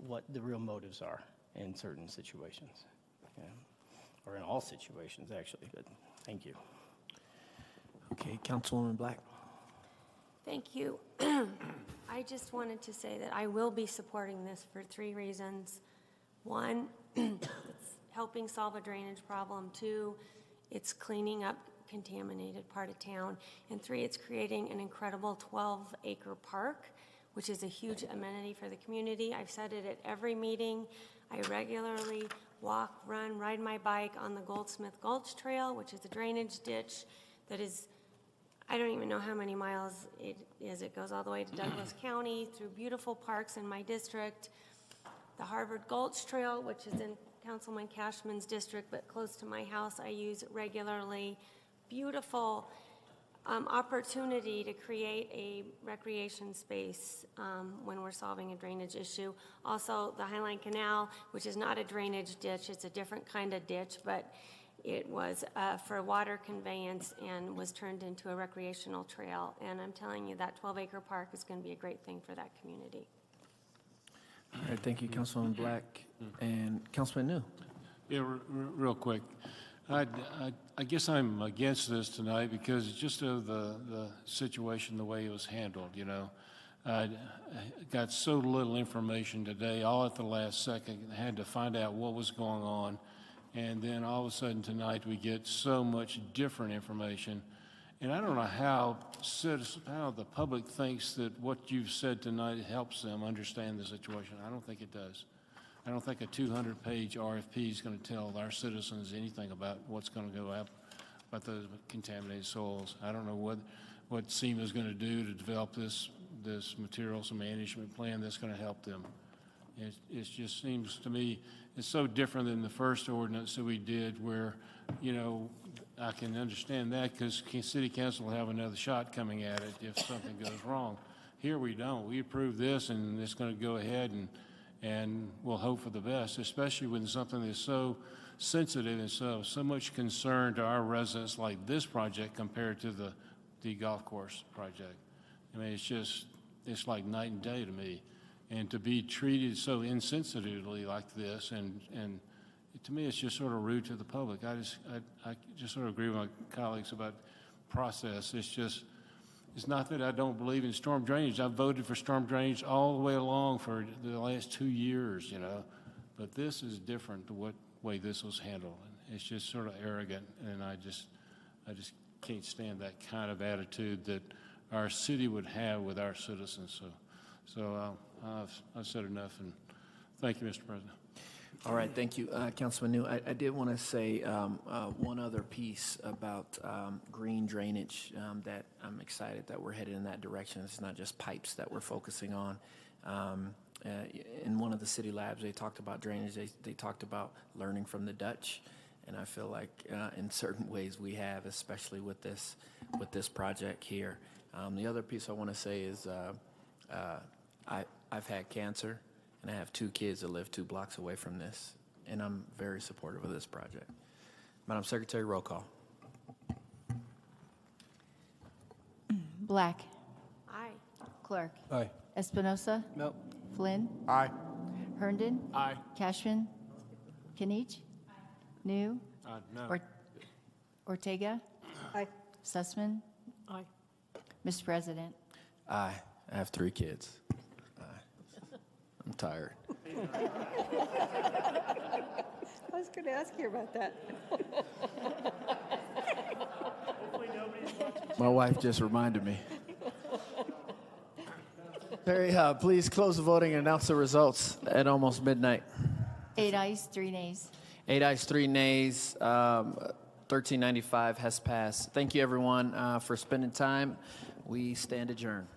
what the real motives are in certain situations, or in all situations, actually. But thank you. Okay, Councilwoman Black. Thank you. I just wanted to say that I will be supporting this for 3 reasons. 1, it's helping solve a drainage problem. 2, it's cleaning up contaminated part of town. And 3, it's creating an incredible 12-acre park, which is a huge amenity for the community. I've said it at every meeting. I regularly walk, run, ride my bike on the Goldsmith Gulch Trail, which is a drainage ditch that is, I don't even know how many miles it is. It goes all the way to Douglas County, through beautiful parks in my district. The Harvard Gulch Trail, which is in Councilman Kashmann's district, but close to my house, I use regularly. Beautiful opportunity to create a recreation space when we're solving a drainage issue. Also, the Highline Canal, which is not a drainage ditch, it's a different kind of ditch, but it was for water conveyance and was turned into a recreational trail. And I'm telling you, that 12-acre park is going to be a great thing for that community. All right, thank you, Councilwoman Black. And Councilman New. Yeah, real quick. I guess I'm against this tonight because just of the situation, the way it was handled, I got so little information today, all at the last second. I had to find out what was going on. And then all of a sudden tonight we get so much different information. And I don't know how the public thinks that what you've said tonight helps them understand the situation. I don't think it does. I don't think a 200-page RFP is going to tell our citizens anything about what's going to go out about those contaminated soils. I don't know what SEMA is going to do to develop this this materials management plan that's going to help them. It just seems to me it's so different than the first ordinance that we did where, you know, I can understand that because city council will have another shot coming at it if something goes wrong. Here we don't. We approve this and it's going to go ahead and we'll hope for the best, especially when something is so sensitive and so much concern to our residents like this project compared to the golf course project. I mean, it's like night and day to me. And to be treated so insensitively like this, and to me, it's just sort of rude to the public. I just sort of agree with my colleagues about process. It's not that I don't believe in storm drainage. I've voted for storm drainage all the way along for the last 2 years, you know. But this is different the way this was handled. It's just sort of arrogant, and I just can't stand that kind of attitude that our city would have with our citizens. So I've said enough, and thank you, Mr. President. All right, thank you, Councilman New. I did want to say one other piece about green drainage that I'm excited that we're headed in that direction. It's not just pipes that we're focusing on. In one of the city labs, they talked about drainage. They talked about learning from the Dutch, and I feel like in certain ways we have, especially with this project here. The other piece I want to say is I've had cancer, and I have 2 kids that live 2 blocks away from this, and I'm very supportive of this project. Madam Secretary, roll call. Black. Aye. Clark. Aye. Espinoza. No. Flynn. Aye. Herndon. Aye. Kashmann. Kneitch. New. No. Ortega. Aye. Sussman. Aye. Mr. President. Aye. I have 3 kids. Aye. I'm tired. I was going to ask you about that. My wife just reminded me. Perry, please close the voting and announce the results at almost midnight. 8 ayes, 3 nays. 8 ayes, 3 nays. 1395 has passed. Thank you, everyone, for spending time. We stand adjourned.